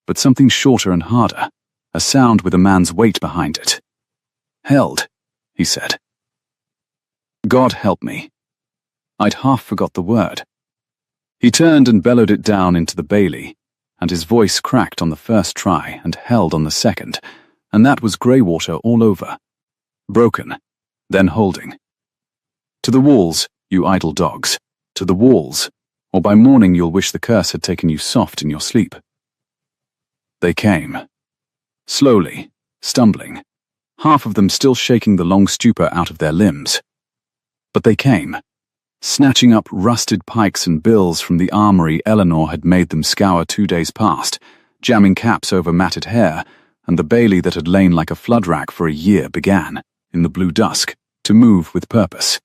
but something shorter and harder, a sound with a man's weight behind it. "Held," he said. "God help me. I'd half forgot the word." He turned and bellowed it down into the bailey, and his voice cracked on the first try and held on the second, and that was Greywater all over. Broken, then holding. "To the walls, you idle dogs. To the walls, or by morning you'll wish the curse had taken you soft in your sleep." They came. Slowly, stumbling, half of them still shaking the long stupor out of their limbs. But they came, snatching up rusted pikes and bills from the armory Eleanor had made them scour 2 days past, jamming caps over matted hair, and the bailey that had lain like a flood rack for a year began, in the blue dusk, to move with purpose.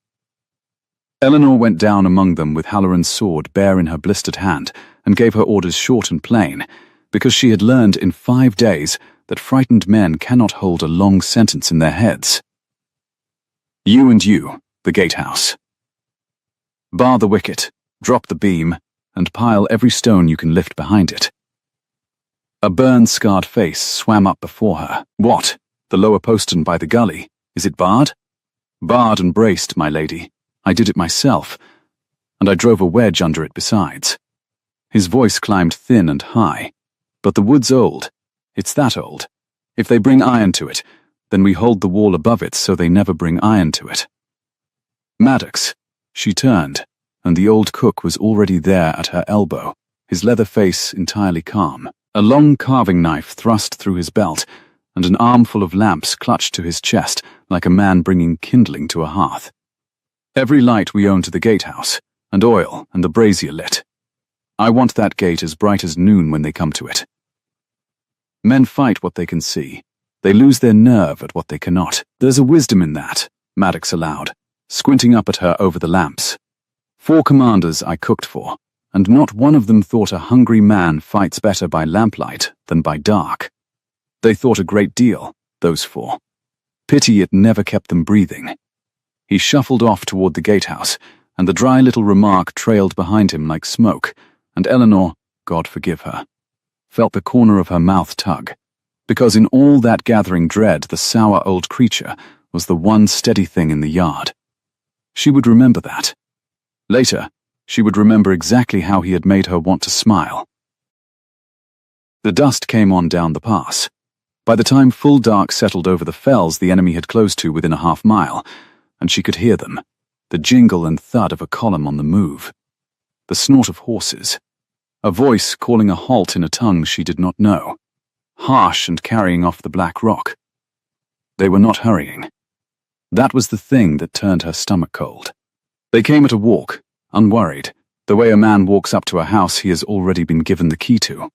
Eleanor went down among them with Halloran's sword bare in her blistered hand and gave her orders short and plain, because she had learned in 5 days that frightened men cannot hold a long sentence in their heads. You and you, the gatehouse. Bar the wicket, drop the beam, and pile every stone you can lift behind it. A burn-scarred face swam up before her. What? The lower postern by the gully? Is it barred? Barred and braced, my lady. I did it myself, and I drove a wedge under it besides. His voice climbed thin and high. But the wood's old. It's that old. If they bring iron to it, then we hold the wall above it so they never bring iron to it. Maddox. She turned, and the old cook was already there at her elbow, his leather face entirely calm, a long carving knife thrust through his belt, and an armful of lamps clutched to his chest like a man bringing kindling to a hearth. Every light we own to the gatehouse, and oil, and the brazier lit. I want that gate as bright as noon when they come to it. Men fight what they can see. They lose their nerve at what they cannot. There's a wisdom in that, Maddox allowed, squinting up at her over the lamps. 4 commanders I cooked for, and not one of them thought a hungry man fights better by lamplight than by dark. They thought a great deal, those 4. Pity it never kept them breathing. He shuffled off toward the gatehouse, and the dry little remark trailed behind him like smoke, and Eleanor, God forgive her, felt the corner of her mouth tug, because in all that gathering dread the sour old creature was the one steady thing in the yard. She would remember that. Later, she would remember exactly how he had made her want to smile. The dust came on down the pass. By the time full dark settled over the fells the enemy had closed to within a half-mile, and she could hear them, the jingle and thud of a column on the move, the snort of horses, a voice calling a halt in a tongue she did not know, harsh and carrying off the black rock. They were not hurrying. That was the thing that turned her stomach cold. They came at a walk, unworried, the way a man walks up to a house he has already been given the key to.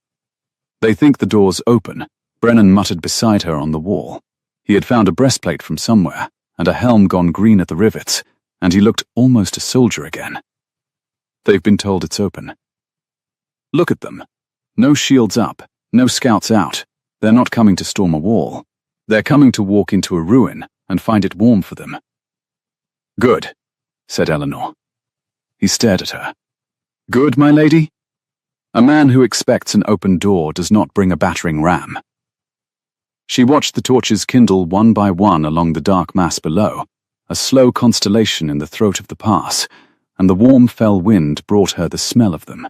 They think the door's open, Brennan muttered beside her on the wall. He had found a breastplate from somewhere, and a helm gone green at the rivets, and he looked almost a soldier again. They've been told it's open. Look at them. No shields up, no scouts out. They're not coming to storm a wall. They're coming to walk into a ruin and find it warm for them. Good, said Eleanor. He stared at her. Good, my lady? A man who expects an open door does not bring a battering ram. She watched the torches kindle one by one along the dark mass below, a slow constellation in the throat of the pass, and the warm fell wind brought her the smell of them.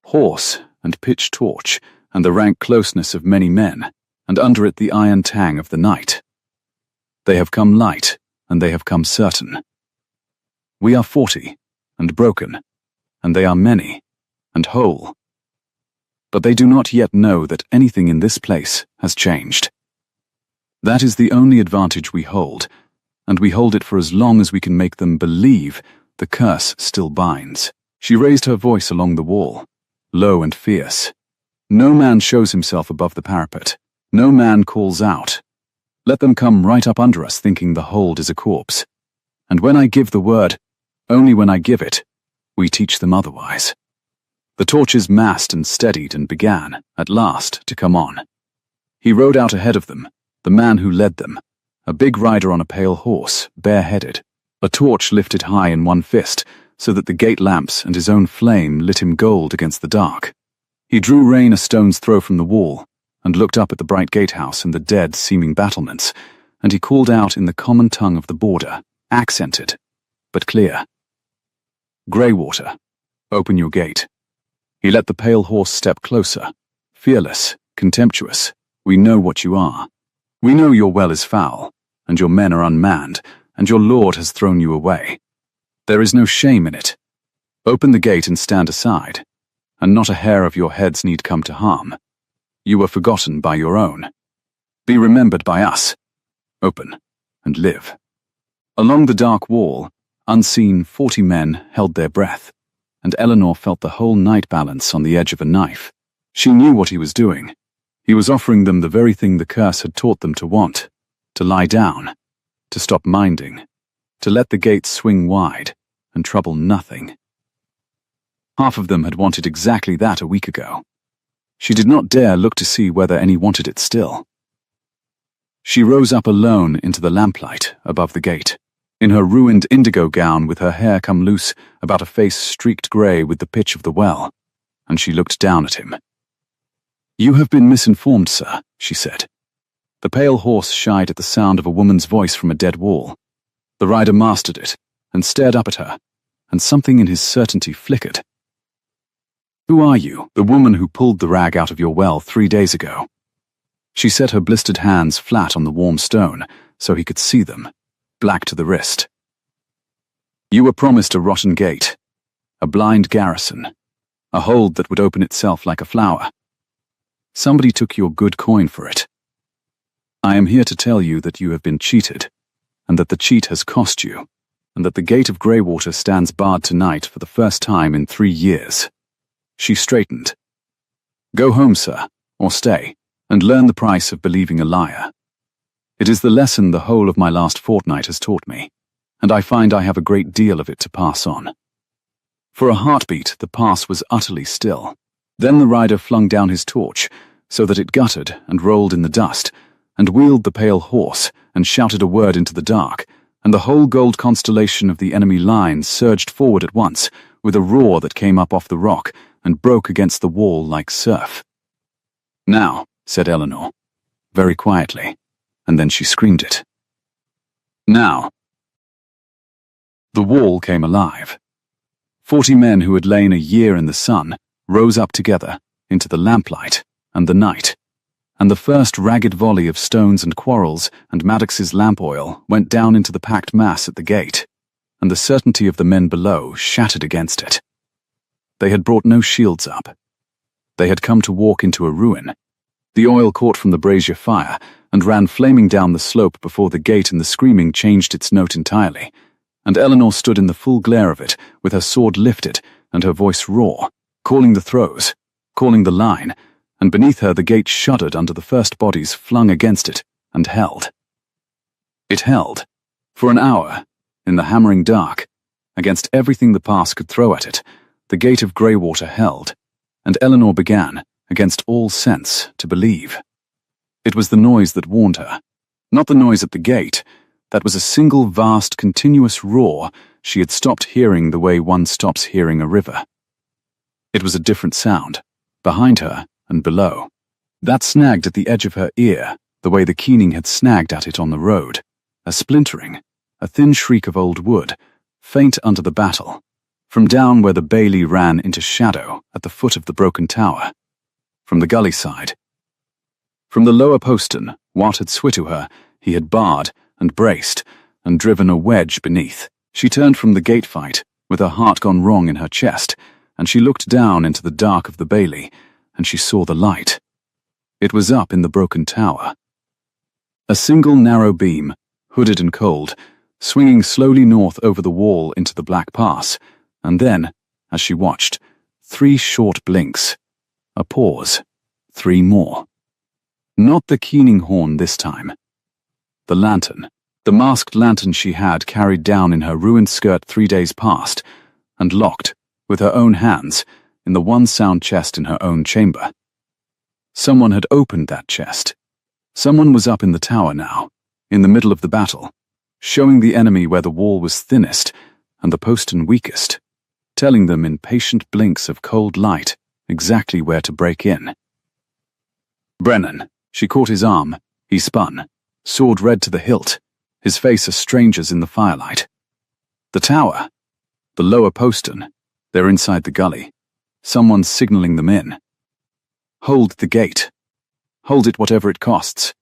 Horse and pitch torch, and the rank closeness of many men, and under it the iron tang of the night. They have come light, and they have come certain. We are 40, and broken, and they are many, and whole. But they do not yet know that anything in this place has changed. That is the only advantage we hold, and we hold it for as long as we can make them believe the curse still binds. She raised her voice along the wall, low and fierce. No man shows himself above the parapet. No man calls out. Let them come right up under us thinking the hold is a corpse. And when I give the word, only when I give it, we teach them otherwise. The torches massed and steadied and began, at last, to come on. He rode out ahead of them, the man who led them, a big rider on a pale horse, bareheaded, a torch lifted high in one fist so that the gate lamps and his own flame lit him gold against the dark. He drew rein a stone's throw from the wall and looked up at the bright gatehouse and the dead-seeming battlements, and he called out in the common tongue of the border, accented, but clear. Greywater, open your gate. He let the pale horse step closer, fearless, contemptuous. We know what you are. We know your well is foul, and your men are unmanned, and your lord has thrown you away. There is no shame in it. Open the gate and stand aside, and not a hair of your heads need come to harm. You were forgotten by your own. Be remembered by us. Open, and live. Along the dark wall, unseen 40 men held their breath, and Eleanor felt the whole night balance on the edge of a knife. She knew what he was doing. He was offering them the very thing the curse had taught them to want, to lie down, to stop minding, to let the gates swing wide, and trouble nothing. Half of them had wanted exactly that a week ago. She did not dare look to see whether any wanted it still. She rose up alone into the lamplight above the gate, in her ruined indigo gown with her hair come loose about a face streaked grey with the pitch of the well, and she looked down at him. "You have been misinformed, sir," she said. The pale horse shied at the sound of a woman's voice from a dead wall. The rider mastered it, and stared up at her, and something in his certainty flickered. "Who are you, the woman who pulled the rag out of your well 3 days ago?" She set her blistered hands flat on the warm stone, so he could see them, black to the wrist. "You were promised a rotten gate, a blind garrison, a hold that would open itself like a flower. Somebody took your good coin for it. I am here to tell you that you have been cheated, and that the cheat has cost you, and that the gate of Greywater stands barred tonight for the first time in 3 years. She straightened. "Go home, sir, or stay, and learn the price of believing a liar. It is the lesson the whole of my last fortnight has taught me, and I find I have a great deal of it to pass on." For a heartbeat, the pass was utterly still. Then the rider flung down his torch, so that it guttered and rolled in the dust, and wheeled the pale horse, and shouted a word into the dark, and the whole gold constellation of the enemy line surged forward at once, with a roar that came up off the rock, and broke against the wall like surf. "Now," said Eleanor, very quietly, and then she screamed it. "Now." The wall came alive. 40 men who had lain a year in the sun rose up together into the lamplight and the night, and the first ragged volley of stones and quarrels and Maddox's lamp oil went down into the packed mass at the gate, and the certainty of the men below shattered against it. They had brought no shields up. They had come to walk into a ruin. The oil caught from the brazier fire and ran flaming down the slope before the gate, and the screaming changed its note entirely, and Eleanor stood in the full glare of it with her sword lifted and her voice raw, calling the throws, calling the line, and beneath her the gate shuddered under the first bodies flung against it, and held. It held, for an hour, in the hammering dark, against everything the pass could throw at it. The gate of Greywater held, and Eleanor began, against all sense, to believe. It was the noise that warned her, not the noise at the gate. That was a single vast continuous roar she had stopped hearing the way one stops hearing a river. It was a different sound, behind her and below. That snagged at the edge of her ear, the way the keening had snagged at it on the road. A splintering, a thin shriek of old wood, faint under the battle, from down where the bailey ran into shadow at the foot of the broken tower, from the gully side. From the lower postern, Wat had swit to her, he had barred and braced and driven a wedge beneath. She turned from the gate fight, with her heart gone wrong in her chest, and she looked down into the dark of the bailey, and she saw the light. It was up in the broken tower. A single narrow beam, hooded and cold, swinging slowly north over the wall into the black pass, and then, as she watched, 3 short blinks, a pause, 3 more. Not the keening horn this time. The lantern, the masked lantern she had carried down in her ruined skirt 3 days past, and locked, with her own hands, in the one sound chest in her own chamber. Someone had opened that chest. Someone was up in the tower now, in the middle of the battle, showing the enemy where the wall was thinnest and the postern weakest, telling them in patient blinks of cold light exactly where to break in. "Brennan," she caught his arm. He spun, sword red to the hilt, his face a stranger's in the firelight. "The tower, the lower postern, they're inside the gully. Someone's signaling them in. Hold the gate. Hold it whatever it costs.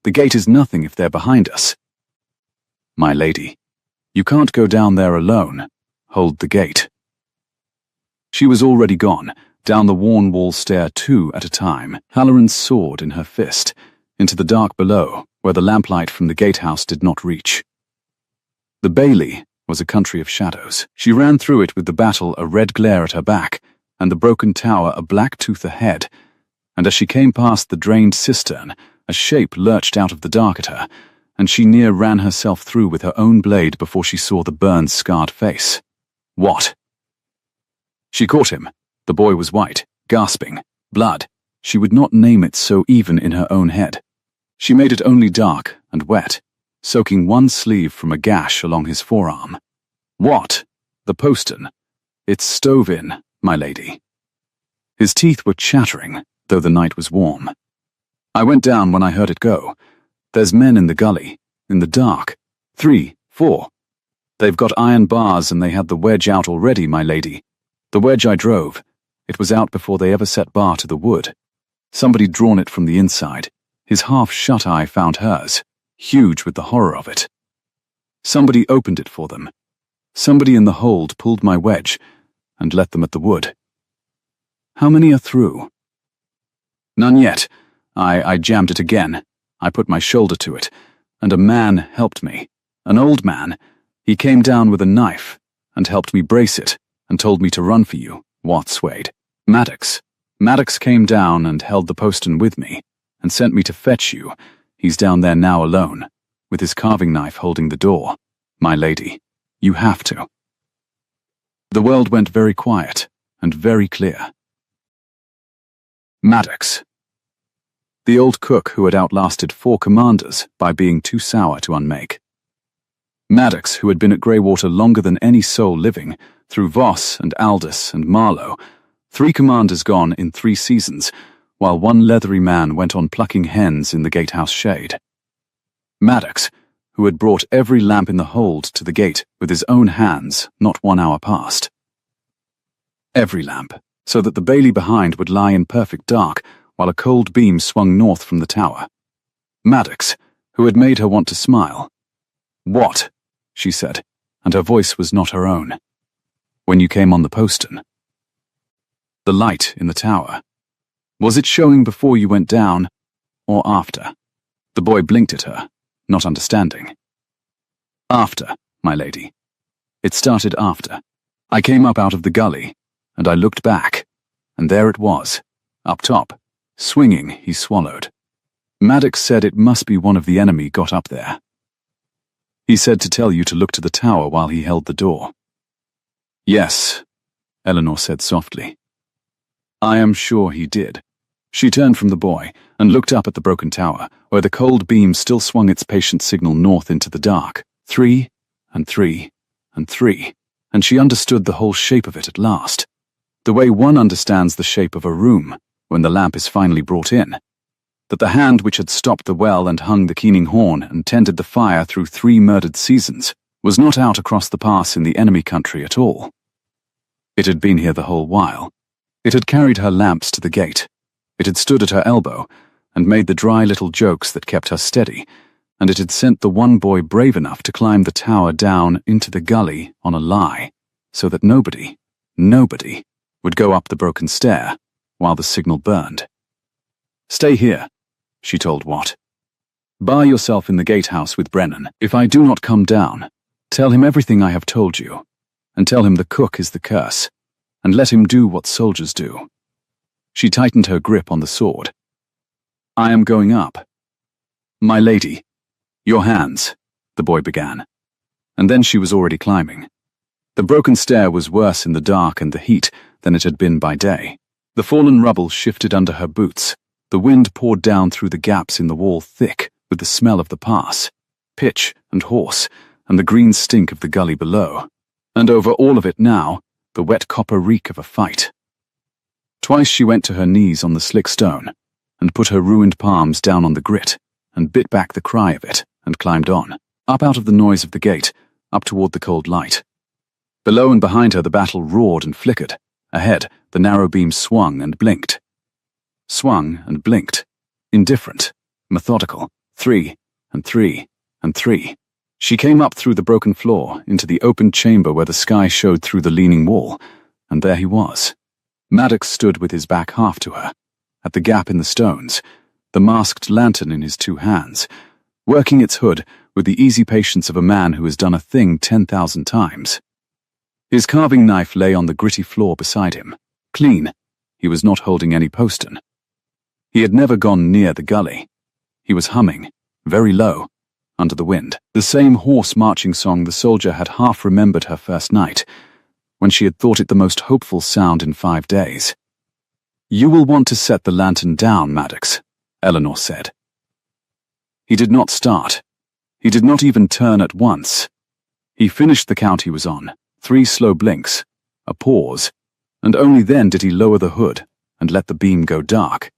The gate is nothing if they're behind us. My lady, you can't go down there alone. Hold the gate." She was already gone, down the worn wall stair 2 at a time, Halloran's sword in her fist, into the dark below, where the lamplight from the gatehouse did not reach. The bailey was a country of shadows. She ran through it with the battle a red glare at her back, and the broken tower a black tooth ahead, and as she came past the drained cistern, a shape lurched out of the dark at her, and she near ran herself through with her own blade before she saw the burned, scarred face. What? She caught him. The boy was white, gasping. Blood. She would not name it so even in her own head. She made it only dark and wet, soaking one sleeve from a gash along his forearm. What? The postern. It's stove in, my lady. His teeth were chattering, though the night was warm. I went down when I heard it go. There's men in the gully, in the dark. 3, 4. They've got iron bars and they had the wedge out already, my lady. The wedge I drove. It was out before they ever set bar to the wood. Somebody'd drawn it from the inside. His half-shut eye found hers, huge with the horror of it. Somebody opened it for them. Somebody in the hold pulled my wedge and let them at the wood. How many are through? None yet. I jammed it again. I put my shoulder to it, and a man helped me. An old man. He came down with a knife and helped me brace it and told me to run for you. What swayed? Maddox. Maddox came down and held the postern with me and sent me to fetch you. He's down there now alone, with his carving knife holding the door. My lady, you have to. The world went very quiet and very clear. Maddox. The old cook who had outlasted 4 commanders by being too sour to unmake. Maddox, who had been at Greywater longer than any soul living, through Voss and Aldous and Marlowe, 3 commanders gone in 3 seasons, while one leathery man went on plucking hens in the gatehouse shade. Maddox, who had brought every lamp in the hold to the gate with his own hands not 1 hour past. Every lamp, so that the bailey behind would lie in perfect dark while a cold beam swung north from the tower. Maddox, who had made her want to smile. What? She said, and her voice was not her own. When you came on the postern. The light in the tower. Was it showing before you went down, or after? The boy blinked at her, not understanding. After, my lady. It started after. I came up out of the gully, and I looked back, and there it was, up top, swinging. He swallowed. Maddox said it must be one of the enemy got up there. He said to tell you to look to the tower while he held the door. Yes, Eleanor said softly. I am sure he did. She turned from the boy and looked up at the broken tower, where the cold beam still swung its patient signal north into the dark. 3, and 3, and 3, and she understood the whole shape of it at last. The way one understands the shape of a room when the lamp is finally brought in. That the hand which had stopped the well and hung the keening horn and tended the fire through 3 murdered seasons was not out across the pass in the enemy country at all. It had been here the whole while. It had carried her lamps to the gate. It had stood at her elbow and made the dry little jokes that kept her steady, and it had sent the one boy brave enough to climb the tower down into the gully on a lie, so that nobody would go up the broken stair while the signal burned. Stay here, she told Watt. Bar yourself in the gatehouse with Brennan. If I do not come down, tell him everything I have told you, and tell him the cook is the curse, and let him do what soldiers do. She tightened her grip on the sword. I am going up. My lady, your hands, the boy began, and then she was already climbing. The broken stair was worse in the dark and the heat than it had been by day. The fallen rubble shifted under her boots. The wind poured down through the gaps in the wall thick with the smell of the pass, pitch and horse, and the green stink of the gully below. And over all of it now, the wet copper reek of a fight. Twice she went to her knees on the slick stone, and put her ruined palms down on the grit, and bit back the cry of it, and climbed on, up out of the noise of the gate, up toward the cold light. Below and behind her the battle roared and flickered. Ahead, the narrow beam swung and blinked. Swung and blinked. Indifferent. Methodical. 3, and 3, and 3. She came up through the broken floor, into the open chamber where the sky showed through the leaning wall, and there he was. Maddox stood with his back half to her, at the gap in the stones, the masked lantern in his 2 hands, working its hood with the easy patience of a man who has done a thing 10,000 times. His carving knife lay on the gritty floor beside him, clean. He was not holding any postern. He had never gone near the gully. He was humming, very low, under the wind, the same hoarse marching song the soldier had half remembered her first night, when she had thought it the most hopeful sound in 5 days. "You will want to set the lantern down, Maddox," Eleanor said. He did not start. He did not even turn at once. He finished the count he was on, 3 slow blinks, a pause, and only then did he lower the hood and let the beam go dark,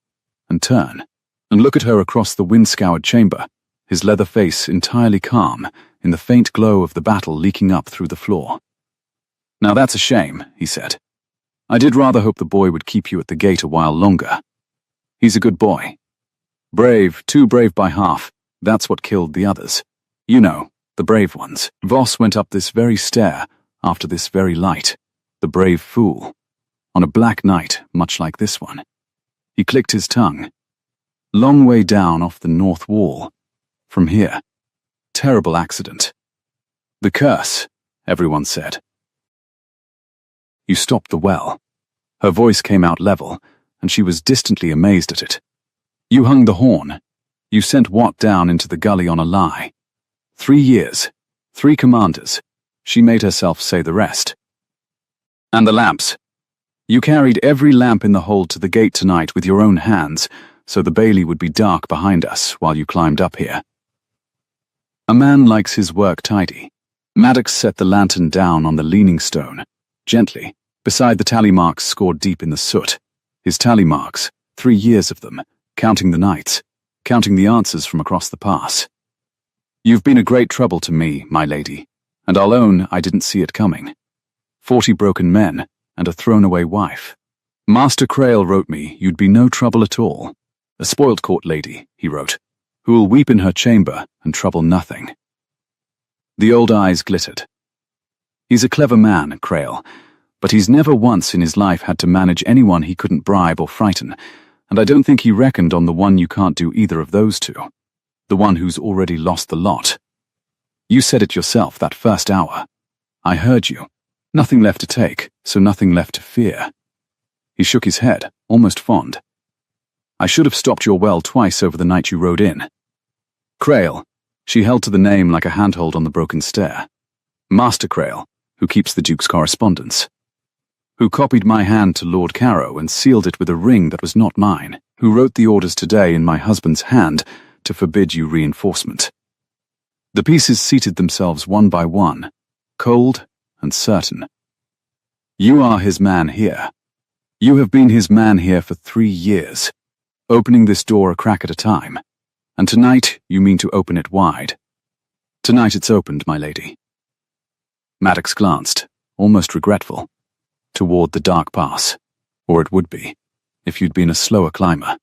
and turn, and look at her across the wind-scoured chamber, his leather face entirely calm in the faint glow of the battle leaking up through the floor. "Now that's a shame," he said. "I did rather hope the boy would keep you at the gate a while longer. He's a good boy. Brave, too brave by half, that's what killed the others. You know, the brave ones. Voss went up this very stair, after this very light, the brave fool, on a black night much like this one." He clicked his tongue. "Long way down off the north wall. From here. Terrible accident. The curse," everyone said. "You stopped the well." Her voice came out level, and she was distantly amazed at it. "You hung the horn. You sent Watt down into the gully on a lie. 3 years, 3 commanders." She made herself say the rest. "And the lamps. You carried every lamp in the hold to the gate tonight with your own hands, so the bailey would be dark behind us while you climbed up here. A man likes his work tidy." Maddox set the lantern down on the leaning stone, gently, beside the tally marks scored deep in the soot. His tally marks, 3 years of them, counting the nights, counting the answers from across the pass. "You've been a great trouble to me, my lady, and I'll own I didn't see it coming. 40 broken men, and a thrown-away wife. Master Crail wrote me you'd be no trouble at all. A spoilt court lady, he wrote, who will weep in her chamber and trouble nothing." The old eyes glittered. "He's a clever man, Crail, but he's never once in his life had to manage anyone he couldn't bribe or frighten, and I don't think he reckoned on the one you can't do either of those two, the one who's already lost the lot. You said it yourself that first hour. I heard you. Nothing left to take, so nothing left to fear." He shook his head, almost fond. "I should have stopped your well twice over the night you rode in." "Crail," she held to the name like a handhold on the broken stair. "Master Crail, who keeps the Duke's correspondence. Who copied my hand to Lord Carrow and sealed it with a ring that was not mine. Who wrote the orders today in my husband's hand to forbid you reinforcement." The pieces seated themselves one by one, cold and certain. "You are his man here. You have been his man here for 3 years, opening this door a crack at a time, and tonight you mean to open it wide. Tonight it's opened, my lady." Maddox glanced, almost regretful, toward the dark pass, or it would be, if you'd been a slower climber.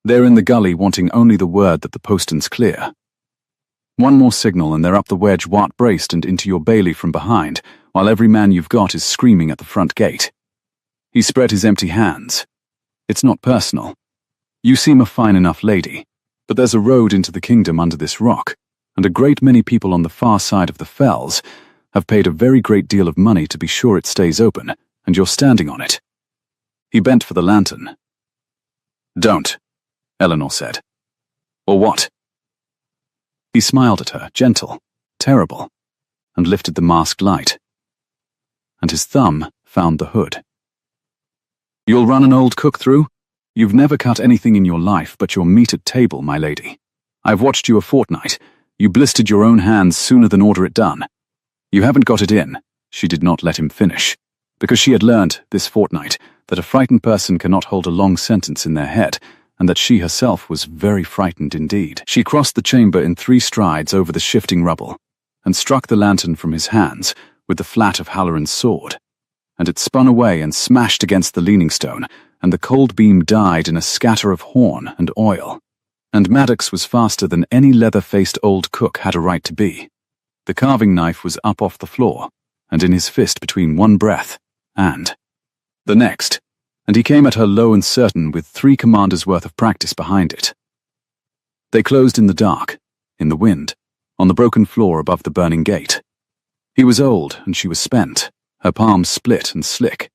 They're in the gully wanting only the word that the postern's clear. One more signal and they're up the wedge Watt braced and into your bailey from behind, while every man you've got is screaming at the front gate. He spread his empty hands. "It's not personal. You seem a fine enough lady, but there's a road into the kingdom under this rock, and a great many people on the far side of the fells have paid a very great deal of money to be sure it stays open, and you're standing on it." He bent for the lantern. "Don't," Eleanor said. "Or what?" He smiled at her, gentle, terrible, and lifted the masked light. And his thumb found the hood. "You'll run an old cook through? You've never cut anything in your life but your meat at table, my lady. I've watched you a fortnight. You blistered your own hands sooner than order it done. You haven't got it in." She did not let him finish, because she had learned, this fortnight, that a frightened person cannot hold a long sentence in their head, and that she herself was very frightened indeed. She crossed the chamber in 3 strides over the shifting rubble, and struck the lantern from his hands with the flat of Halloran's sword, and it spun away and smashed against the leaning stone, and the cold beam died in a scatter of horn and oil. And Maddox was faster than any leather-faced old cook had a right to be. The carving knife was up off the floor, and in his fist between one breath and the next, and he came at her low and certain with 3 commanders' worth of practice behind it. They closed in the dark, in the wind, on the broken floor above the burning gate. He was old, and she was spent, her palms split and slick,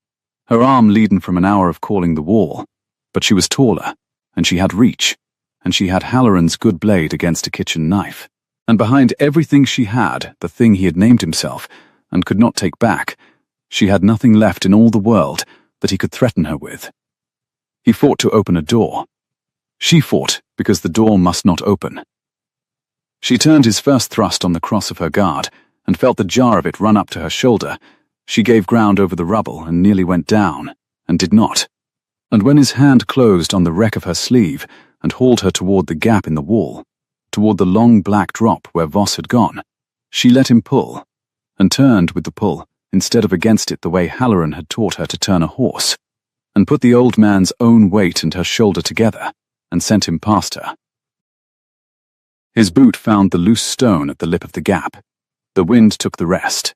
her arm leaden from an hour of calling the wall, but she was taller, and she had reach, and she had Halloran's good blade against a kitchen knife, and behind everything she had the thing he had named himself, and could not take back, She had nothing left in all the world that he could threaten her with. He fought to open a door. She fought because the door must not open. She turned his first thrust on the cross of her guard and felt the jar of it run up to her shoulder. She gave ground over the rubble and nearly went down, and did not. And when his hand closed on the wreck of her sleeve and hauled her toward the gap in the wall, toward the long black drop where Voss had gone, she let him pull, and turned with the pull instead of against it the way Halloran had taught her to turn a horse, and put the old man's own weight and her shoulder together, and sent him past her. His boot found the loose stone at the lip of the gap. The wind took the rest.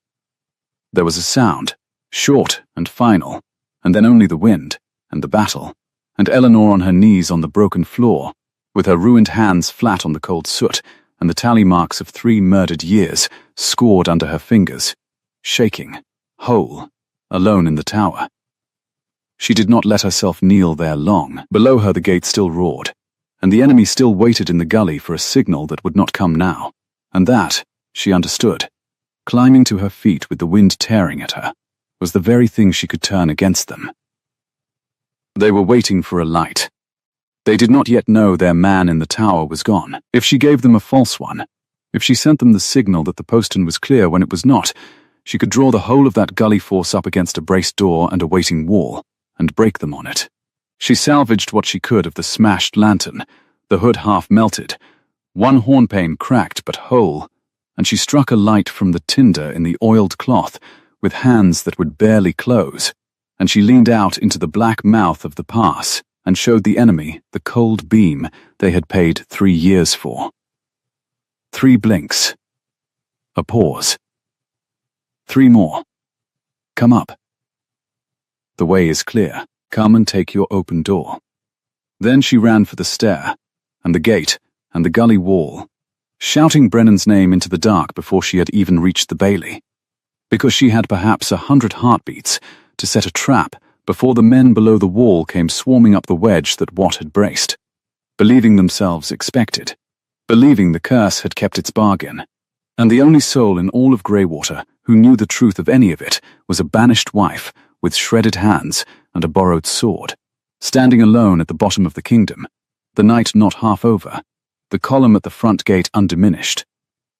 There was a sound, short and final, and then only the wind, and the battle, and Eleanor on her knees on the broken floor, with her ruined hands flat on the cold soot, and the tally marks of 3 murdered years scored under her fingers, shaking, whole, alone in the tower. She did not let herself kneel there long. Below her the gate still roared, and the enemy still waited in the gully for a signal that would not come now, and that, she understood, climbing to her feet with the wind tearing at her, was the very thing she could turn against them. They were waiting for a light. They did not yet know their man in the tower was gone. If she gave them a false one, if she sent them the signal that the postern was clear when it was not, she could draw the whole of that gully force up against a braced door and a waiting wall, and break them on it. She salvaged what she could of the smashed lantern, the hood half melted, one hornpane cracked but whole, and she struck a light from the tinder in the oiled cloth with hands that would barely close, and she leaned out into the black mouth of the pass and showed the enemy the cold beam they had paid 3 years for. 3 blinks. A pause. 3 more. Come up. The way is clear. Come and take your open door. Then she ran for the stair, and the gate, and the gully wall, shouting Brennan's name into the dark before she had even reached the bailey, because she had perhaps 100 heartbeats to set a trap before the men below the wall came swarming up the wedge that Watt had braced, believing themselves expected, believing the curse had kept its bargain, and the only soul in all of Greywater who knew the truth of any of it was a banished wife with shredded hands and a borrowed sword, standing alone at the bottom of the kingdom, the night not half over, the column at the front gate undiminished,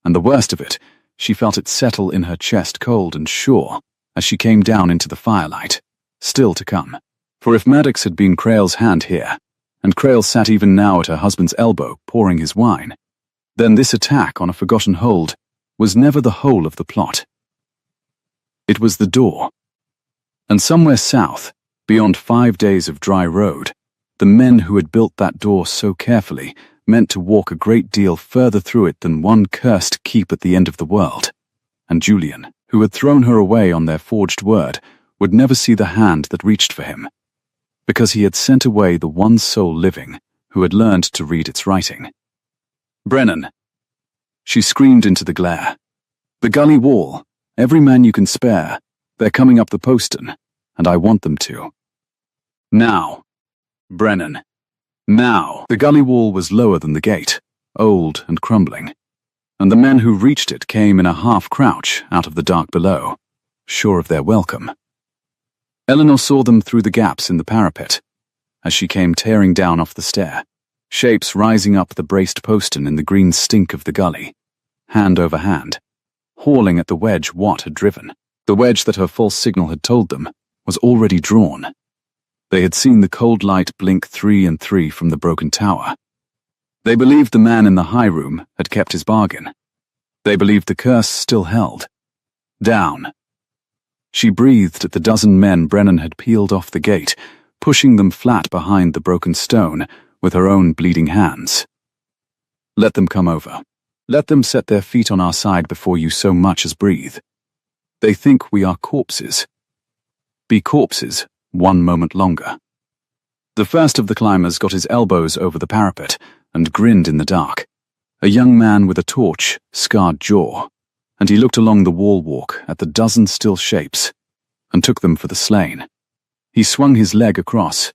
and the worst of it, she felt it settle in her chest cold and sure as she came down into the firelight, still to come. For if Maddox had been Crail's hand here, and Crail sat even now at her husband's elbow pouring his wine, then this attack on a forgotten hold was never the whole of the plot. It was the door. And somewhere south, beyond 5 days of dry road, the men who had built that door so carefully meant to walk a great deal further through it than one cursed keep at the end of the world, and Julian, who had thrown her away on their forged word, would never see the hand that reached for him, because he had sent away the one soul living who had learned to read its writing. "Brennan!" She screamed into the glare. "The gully wall, every man you can spare, they're coming up the postern, and I want them to. Now, Brennan. Now." The gully wall was lower than the gate, old and crumbling, and the men who reached it came in a half-crouch out of the dark below, sure of their welcome. Eleanor saw them through the gaps in the parapet, as she came tearing down off the stair, shapes rising up the braced postern in the green stink of the gully, hand over hand, hauling at the wedge Watt had driven. The wedge that her false signal had told them was already drawn. They had seen the cold light blink 3 and 3 from the broken tower. They believed the man in the high room had kept his bargain. They believed the curse still held. Down. She breathed at the dozen men Brennan had peeled off the gate, pushing them flat behind the broken stone with her own bleeding hands. "Let them come over. Let them set their feet on our side before you so much as breathe. They think we are corpses. Be corpses 1 moment longer." The first of the climbers got his elbows over the parapet and grinned in the dark, a young man with a torch, scarred jaw, and he looked along the wall walk at the dozen still shapes and took them for the slain. He swung his leg across.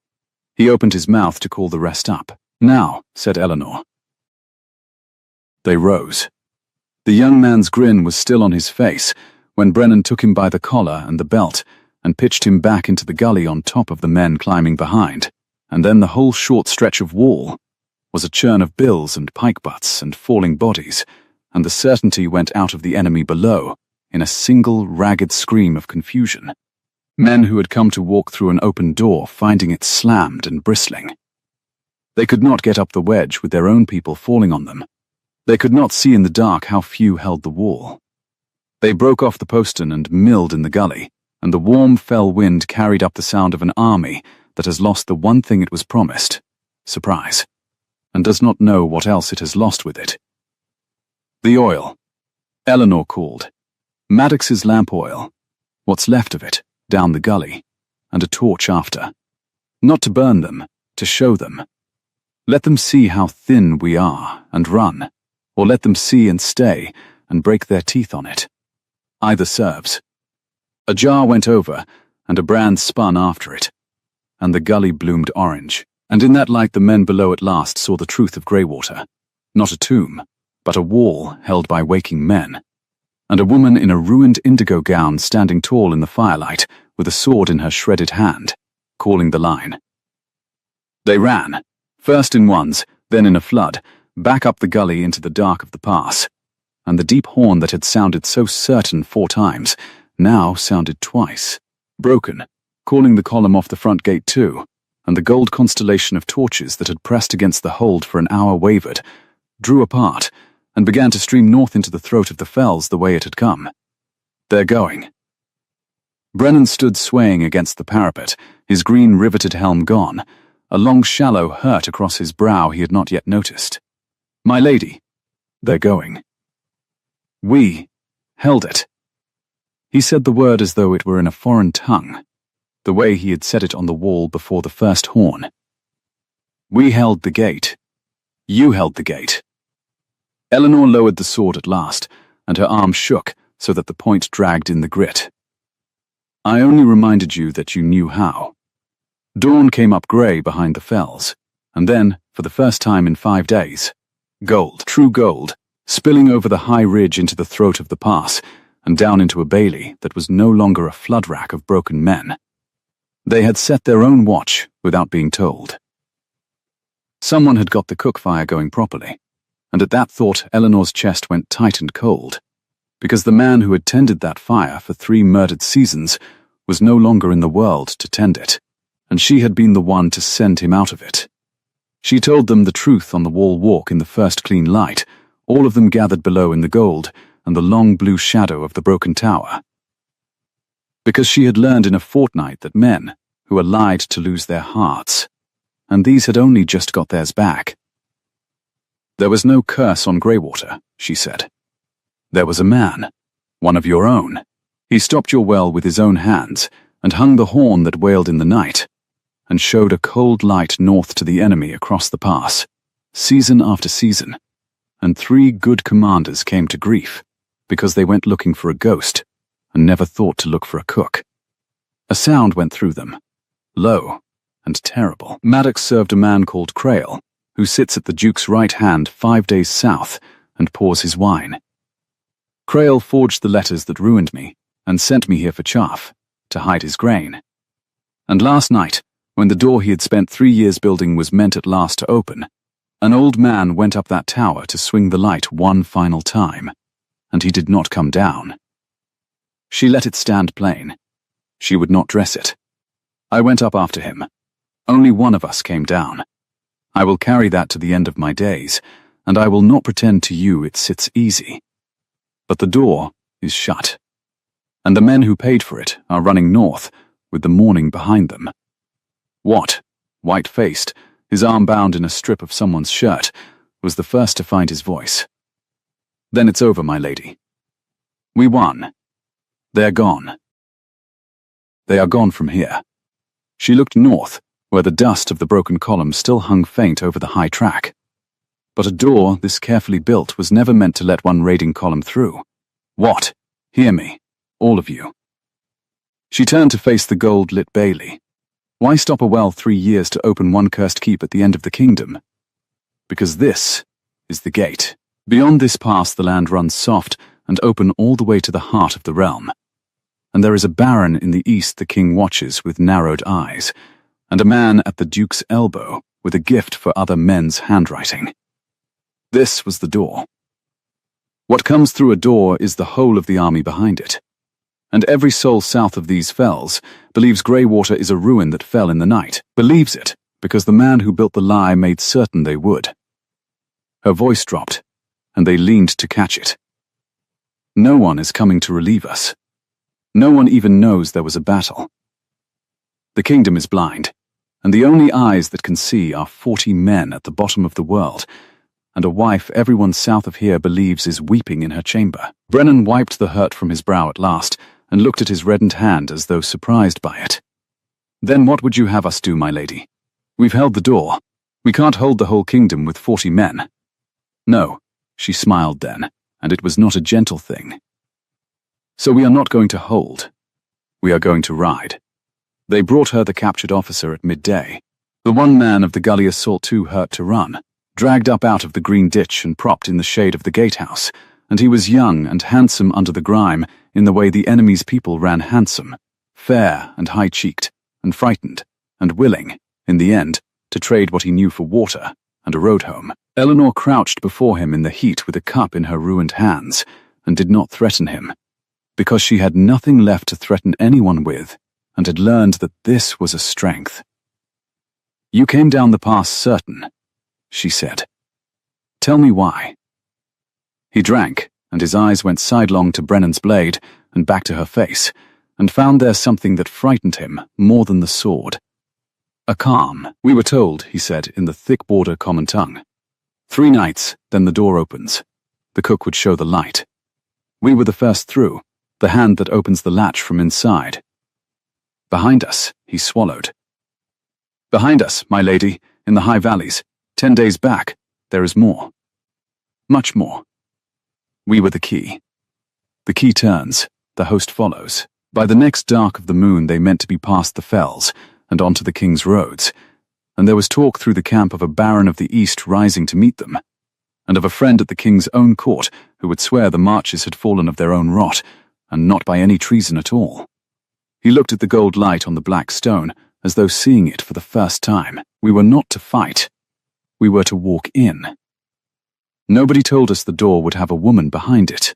He opened his mouth to call the rest up. "Now," said Eleanor. They rose. The young man's grin was still on his face, when Brennan took him by the collar and the belt and pitched him back into the gully on top of the men climbing behind, and then the whole short stretch of wall was a churn of bills and pike butts and falling bodies, and the certainty went out of the enemy below in a single ragged scream of confusion. Men who had come to walk through an open door finding it slammed and bristling. They could not get up the wedge with their own people falling on them. They could not see in the dark how few held the wall. They broke off the postern and milled in the gully, and the warm, fell wind carried up the sound of an army that has lost the one thing it was promised, surprise, and does not know what else it has lost with it. The oil, Eleanor called. Maddox's lamp oil, what's left of it, down the gully, and a torch after. Not to burn them, to show them. Let them see how thin we are, and run, or let them see and stay, and break their teeth on it. Either serves. A jar went over, and a brand spun after it, and the gully bloomed orange, and in that light the men below at last saw the truth of Greywater. Not a tomb, but a wall held by waking men, and a woman in a ruined indigo gown standing tall in the firelight with a sword in her shredded hand, calling the line. They ran, first in ones, then in a flood, back up the gully into the dark of the pass, and the deep horn that had sounded so certain 4 times now sounded twice, broken, calling the column off the front gate too, and the gold constellation of torches that had pressed against the hold for an hour wavered, drew apart, and began to stream north into the throat of the fells the way it had come. They're going. Brennan stood swaying against the parapet, his green riveted helm gone, a long shallow hurt across his brow he had not yet noticed. My lady, they're going. We held it. He said the word as though it were in a foreign tongue, the way he had said it on the wall before the first horn. We held the gate. You held the gate. Eleanor lowered the sword at last, and her arm shook so that the point dragged in the grit. I only reminded you that you knew how. Dawn came up grey behind the fells, and then, for the first time in 5 days, gold, true gold, spilling over the high ridge into the throat of the pass, and down into a bailey that was no longer a flood rack of broken men. They had set their own watch without being told. Someone had got the cook fire going properly, and at that thought Eleanor's chest went tight and cold, because the man who had tended that fire for 3 murdered seasons was no longer in the world to tend it, and she had been the one to send him out of it. She told them the truth on the wall walk in the first clean light, all of them gathered below in the gold and the long blue shadow of the broken tower. Because she had learned in a fortnight that men who are lied to lose their hearts, and these had only just got theirs back. There was no curse on Greywater, she said. There was a man, one of your own. He stopped your well with his own hands, and hung the horn that wailed in the night, and showed a cold light north to the enemy across the pass, season after season, and 3 good commanders came to grief, because they went looking for a ghost, and never thought to look for a cook. A sound went through them, low and terrible. Maddox served a man called Crail, who sits at the Duke's right hand 5 days south, and pours his wine. Crail forged the letters that ruined me, and sent me here for chaff, to hide his grain. And last night, when the door he had spent 3 years building was meant at last to open, an old man went up that tower to swing the light one final time, and he did not come down. She let it stand plain. She would not dress it. I went up after him. Only one of us came down. I will carry that to the end of my days, and I will not pretend to you it sits easy. But the door is shut, and the men who paid for it are running north, with the morning behind them. Watt, white-faced, his arm bound in a strip of someone's shirt, was the first to find his voice. Then it's over, my lady. We won. They're gone. They are gone from here. She looked north, where the dust of the broken column still hung faint over the high track. But a door this carefully built was never meant to let one raiding column through. What? Hear me, all of you. She turned to face the gold-lit bailey. Why stop a well 3 years to open one cursed keep at the end of the kingdom? Because this is the gate. Beyond this pass the land runs soft, and open all the way to the heart of the realm. And there is a baron in the east the king watches with narrowed eyes, and a man at the duke's elbow with a gift for other men's handwriting. This was the door. What comes through a door is the whole of the army behind it. And every soul south of these fells believes Greywater is a ruin that fell in the night, believes it because the man who built the lie made certain they would. Her voice dropped, and they leaned to catch it. No one is coming to relieve us. No one even knows there was a battle. The kingdom is blind, and the only eyes that can see are 40 men at the bottom of the world, and a wife everyone south of here believes is weeping in her chamber. Brennan wiped the hurt from his brow at last, and looked at his reddened hand as though surprised by it. Then what would you have us do, my lady? We've held the door. We can't hold the whole kingdom with 40 men. No, she smiled then, and it was not a gentle thing. So we are not going to hold. We are going to ride. They brought her the captured officer at midday. The one man of the gully assault too hurt to run, dragged up out of the green ditch and propped in the shade of the gatehouse, and he was young and handsome under the grime in the way the enemy's people ran handsome, fair and high-cheeked, and frightened, and willing, in the end, to trade what he knew for water and a road home. Eleanor crouched before him in the heat with a cup in her ruined hands, and did not threaten him, because she had nothing left to threaten anyone with, and had learned that this was a strength. You came down the pass certain, she said. Tell me why. He drank, and his eyes went sidelong to Brennan's blade and back to her face, and found there something that frightened him more than the sword. A calm, we were told, he said in the thick border common tongue. 3 nights, then the door opens. The cook would show the light. We were the first through, the hand that opens the latch from inside. Behind us, he swallowed. Behind us, my lady, in the high valleys, 10 days back, there is more. Much more. We were the key. The key turns, the host follows. By the next dark of the moon they meant to be past the fells, and onto the king's roads, and there was talk through the camp of a baron of the east rising to meet them, and of a friend at the king's own court who would swear the marches had fallen of their own rot, and not by any treason at all. He looked at the gold light on the black stone, as though seeing it for the first time. We were not to fight. We were to walk in. Nobody told us the door would have a woman behind it.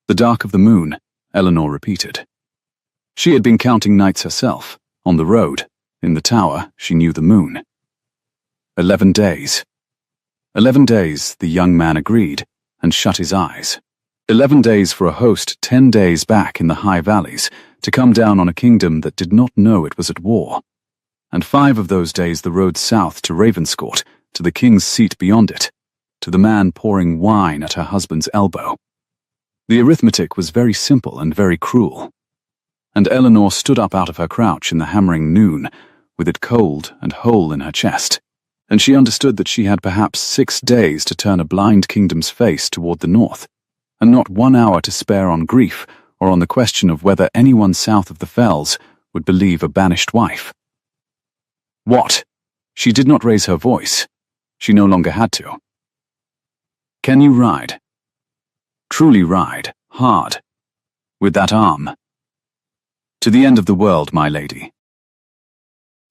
The dark of the moon, Eleanor repeated. She had been counting nights herself, on the road, in the tower, she knew the moon. 11 days. 11 days, the young man agreed, and shut his eyes. 11 days for a host 10 days back in the high valleys, to come down on a kingdom that did not know it was at war. And 5 of those days the road south to Ravenscourt, to the king's seat beyond it, to the man pouring wine at her husband's elbow. The arithmetic was very simple and very cruel. And Eleanor stood up out of her crouch in the hammering noon, with it cold and whole in her chest, and she understood that she had perhaps 6 days to turn a blind kingdom's face toward the north, and not 1 hour to spare on grief or on the question of whether anyone south of the fells would believe a banished wife. What? She did not raise her voice. She no longer had to. Can you ride? Truly ride, hard, with that arm. To the end of the world, my lady.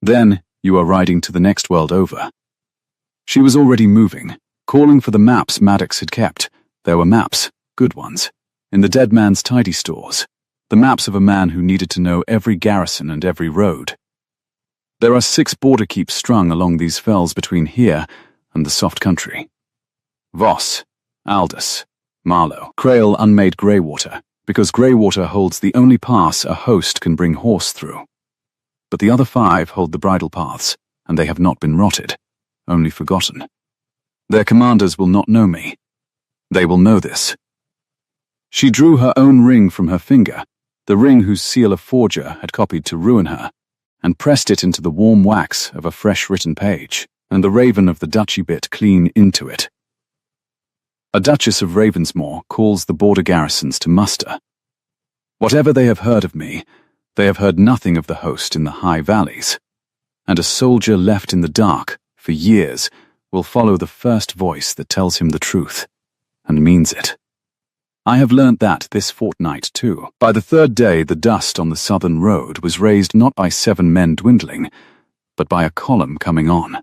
Then you are riding to the next world over. She was already moving, calling for the maps Maddox had kept. There were maps, good ones, in the dead man's tidy stores, the maps of a man who needed to know every garrison and every road. There are 6 border keeps strung along these fells between here and the soft country. Voss, Aldous, Marlow, Crail unmade Greywater, because Greywater holds the only pass a host can bring horse through. But the other 5 hold the bridle paths, and they have not been rotted, only forgotten. Their commanders will not know me. They will know this. She drew her own ring from her finger, the ring whose seal a forger had copied to ruin her, and pressed it into the warm wax of a fresh written page, and the raven of the duchy bit clean into it. A Duchess of Ravensmore calls the border garrisons to muster. Whatever they have heard of me, they have heard nothing of the host in the high valleys, and a soldier left in the dark for years will follow the first voice that tells him the truth, and means it. I have learnt that this fortnight too. By the third day, the dust on the southern road was raised not by 7 men dwindling, but by a column coming on.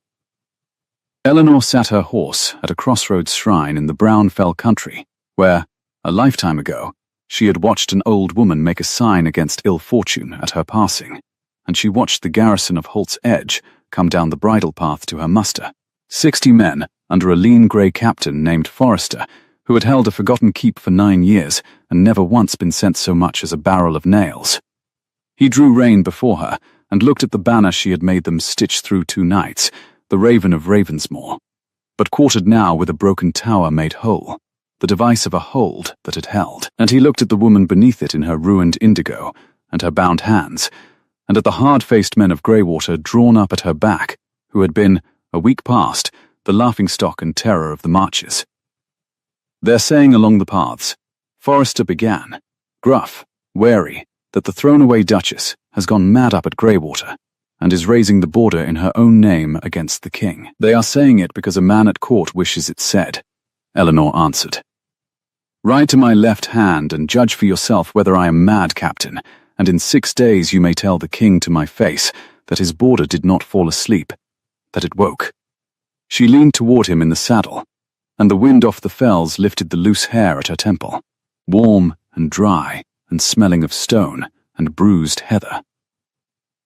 Eleanor sat her horse at a crossroads shrine in the brown fell country, where, a lifetime ago, she had watched an old woman make a sign against ill fortune at her passing, and she watched the garrison of Holt's Edge come down the bridle path to her muster. 60 men, under a lean grey captain named Forrester, who had held a forgotten keep for 9 years and never once been sent so much as a barrel of nails. He drew rein before her and looked at the banner she had made them stitch through 2 nights, the Raven of Ravensmoor, but quartered now with a broken tower made whole, the device of a hold that had held. And he looked at the woman beneath it in her ruined indigo, and her bound hands, and at the hard-faced men of Greywater drawn up at her back, who had been, a week past, the laughing-stock and terror of the marches. Their saying along the paths, Forrester began, gruff, wary, that the thrown-away Duchess has gone mad up at Greywater, and is raising the border in her own name against the king. They are saying it because a man at court wishes it said, Eleanor answered. Ride to my left hand and judge for yourself whether I am mad, Captain, and in 6 days you may tell the king to my face that his border did not fall asleep, that it woke. She leaned toward him in the saddle, and the wind off the fells lifted the loose hair at her temple, warm and dry and smelling of stone and bruised heather.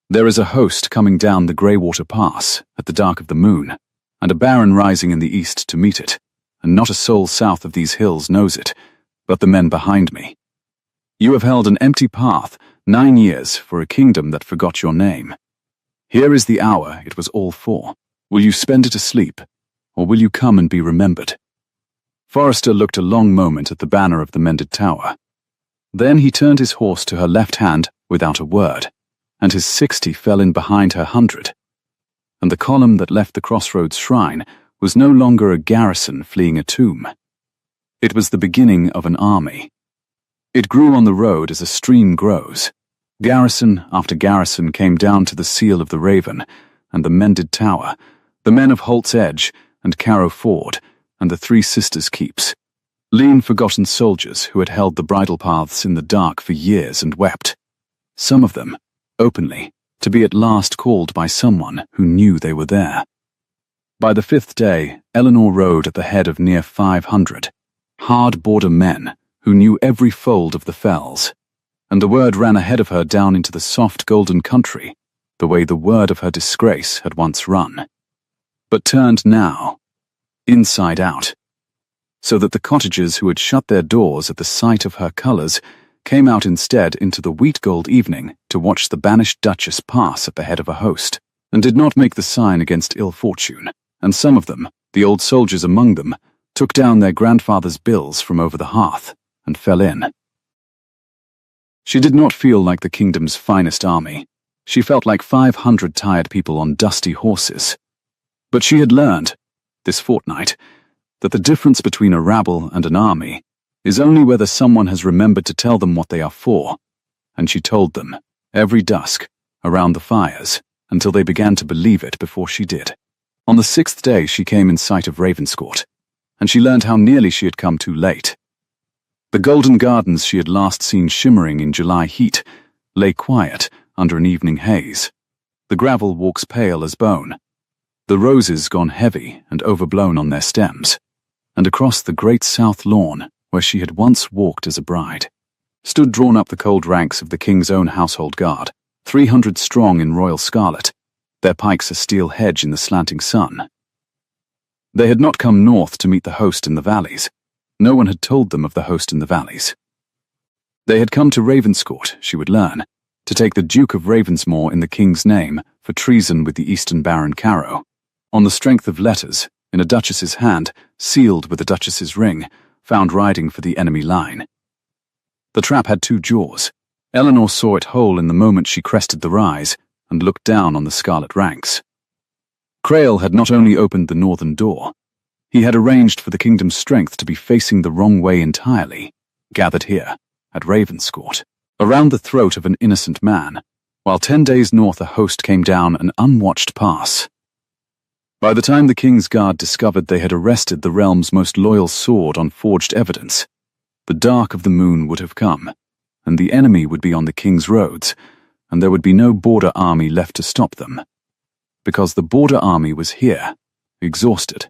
There is a host coming down the Greywater Pass at the dark of the moon, and a baron rising in the east to meet it, and not a soul south of these hills knows it, but the men behind me. You have held an empty path 9 years for a kingdom that forgot your name. Here is the hour it was all for. Will you spend it asleep, or will you come and be remembered? Forrester looked a long moment at the banner of the mended tower. Then he turned his horse to her left hand without a word, and his 60 fell in behind her 100. And the column that left the crossroads shrine was no longer a garrison fleeing a tomb. It was the beginning of an army. It grew on the road as a stream grows. Garrison after garrison came down to the seal of the Raven, and the mended tower, the men of Holt's Edge, and Carrow Ford, and the 3 Sisters' keeps. Lean, forgotten soldiers who had held the bridle paths in the dark for years and wept. Some of them, openly, to be at last called by someone who knew they were there. By the 5th day, Eleanor rode at the head of near 500, hard border men who knew every fold of the fells, and the word ran ahead of her down into the soft golden country, the way the word of her disgrace had once run, but turned now, inside out, so that the cottagers who had shut their doors at the sight of her colours came out instead into the wheat-gold evening to watch the banished Duchess pass at the head of a host, and did not make the sign against ill fortune, and some of them, the old soldiers among them, took down their grandfather's bills from over the hearth, and fell in. She did not feel like the kingdom's finest army. She felt like 500 tired people on dusty horses. But she had learned, this fortnight, that the difference between a rabble and an army is only whether someone has remembered to tell them what they are for, and she told them, every dusk, around the fires, until they began to believe it before she did. On the 6th day she came in sight of Ravenscourt, and she learned how nearly she had come too late. The golden gardens she had last seen shimmering in July heat lay quiet under an evening haze, the gravel walks pale as bone, the roses gone heavy and overblown on their stems, and across the great south lawn, where she had once walked as a bride, stood drawn up the cold ranks of the king's own household guard, 300 strong in royal scarlet, their pikes a steel hedge in the slanting sun. They had not come north to meet the host in the valleys. No one had told them of the host in the valleys. They had come to Ravenscourt, she would learn, to take the Duke of Ravensmoor in the king's name for treason with the eastern Baron Carrow, on the strength of letters, in a duchess's hand, sealed with a duchess's ring, found riding for the enemy line. The trap had 2 jaws. Eleanor saw it whole in the moment she crested the rise and looked down on the scarlet ranks. Crail had not only opened the northern door, he had arranged for the kingdom's strength to be facing the wrong way entirely, gathered here, at Ravenscourt, around the throat of an innocent man, while 10 days north a host came down an unwatched pass. By the time the king's guard discovered they had arrested the realm's most loyal sword on forged evidence, The dark of the moon would have come, and the enemy would be on the king's roads, and there would be no border army left to stop them. Because the border army was here, exhausted,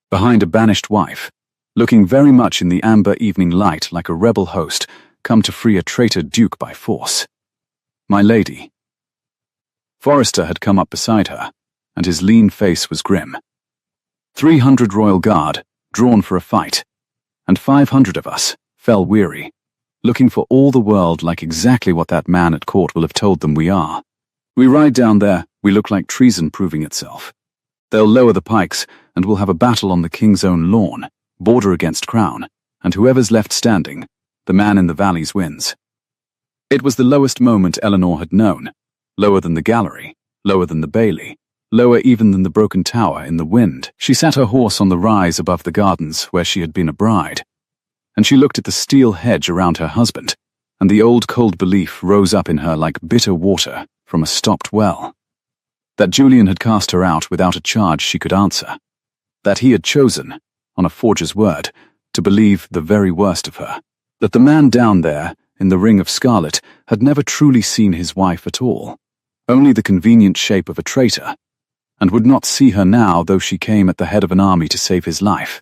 behind a banished wife, looking very much in the amber evening light like a rebel host come to free a traitor duke by force. My lady. Forrester had come up beside her, and his lean face was grim. 300 royal guard, drawn for a fight, and 500 of us fell weary, looking for all the world like exactly what that man at court will have told them we are. We ride down there, we look like treason proving itself. They'll lower the pikes, and we'll have a battle on the king's own lawn, border against crown, and whoever's left standing, the man in the valleys wins. It was the lowest moment Eleanor had known, lower than the gallery, lower than the bailey, lower even than the broken tower in the wind. She sat her horse on the rise above the gardens where she had been a bride, and she looked at the steel hedge around her husband, and the old cold belief rose up in her like bitter water from a stopped well. That Julian had cast her out without a charge she could answer. That he had chosen, on a forger's word, to believe the very worst of her. That the man down there, in the ring of scarlet, had never truly seen his wife at all, only the convenient shape of a traitor, and would not see her now though she came at the head of an army to save his life.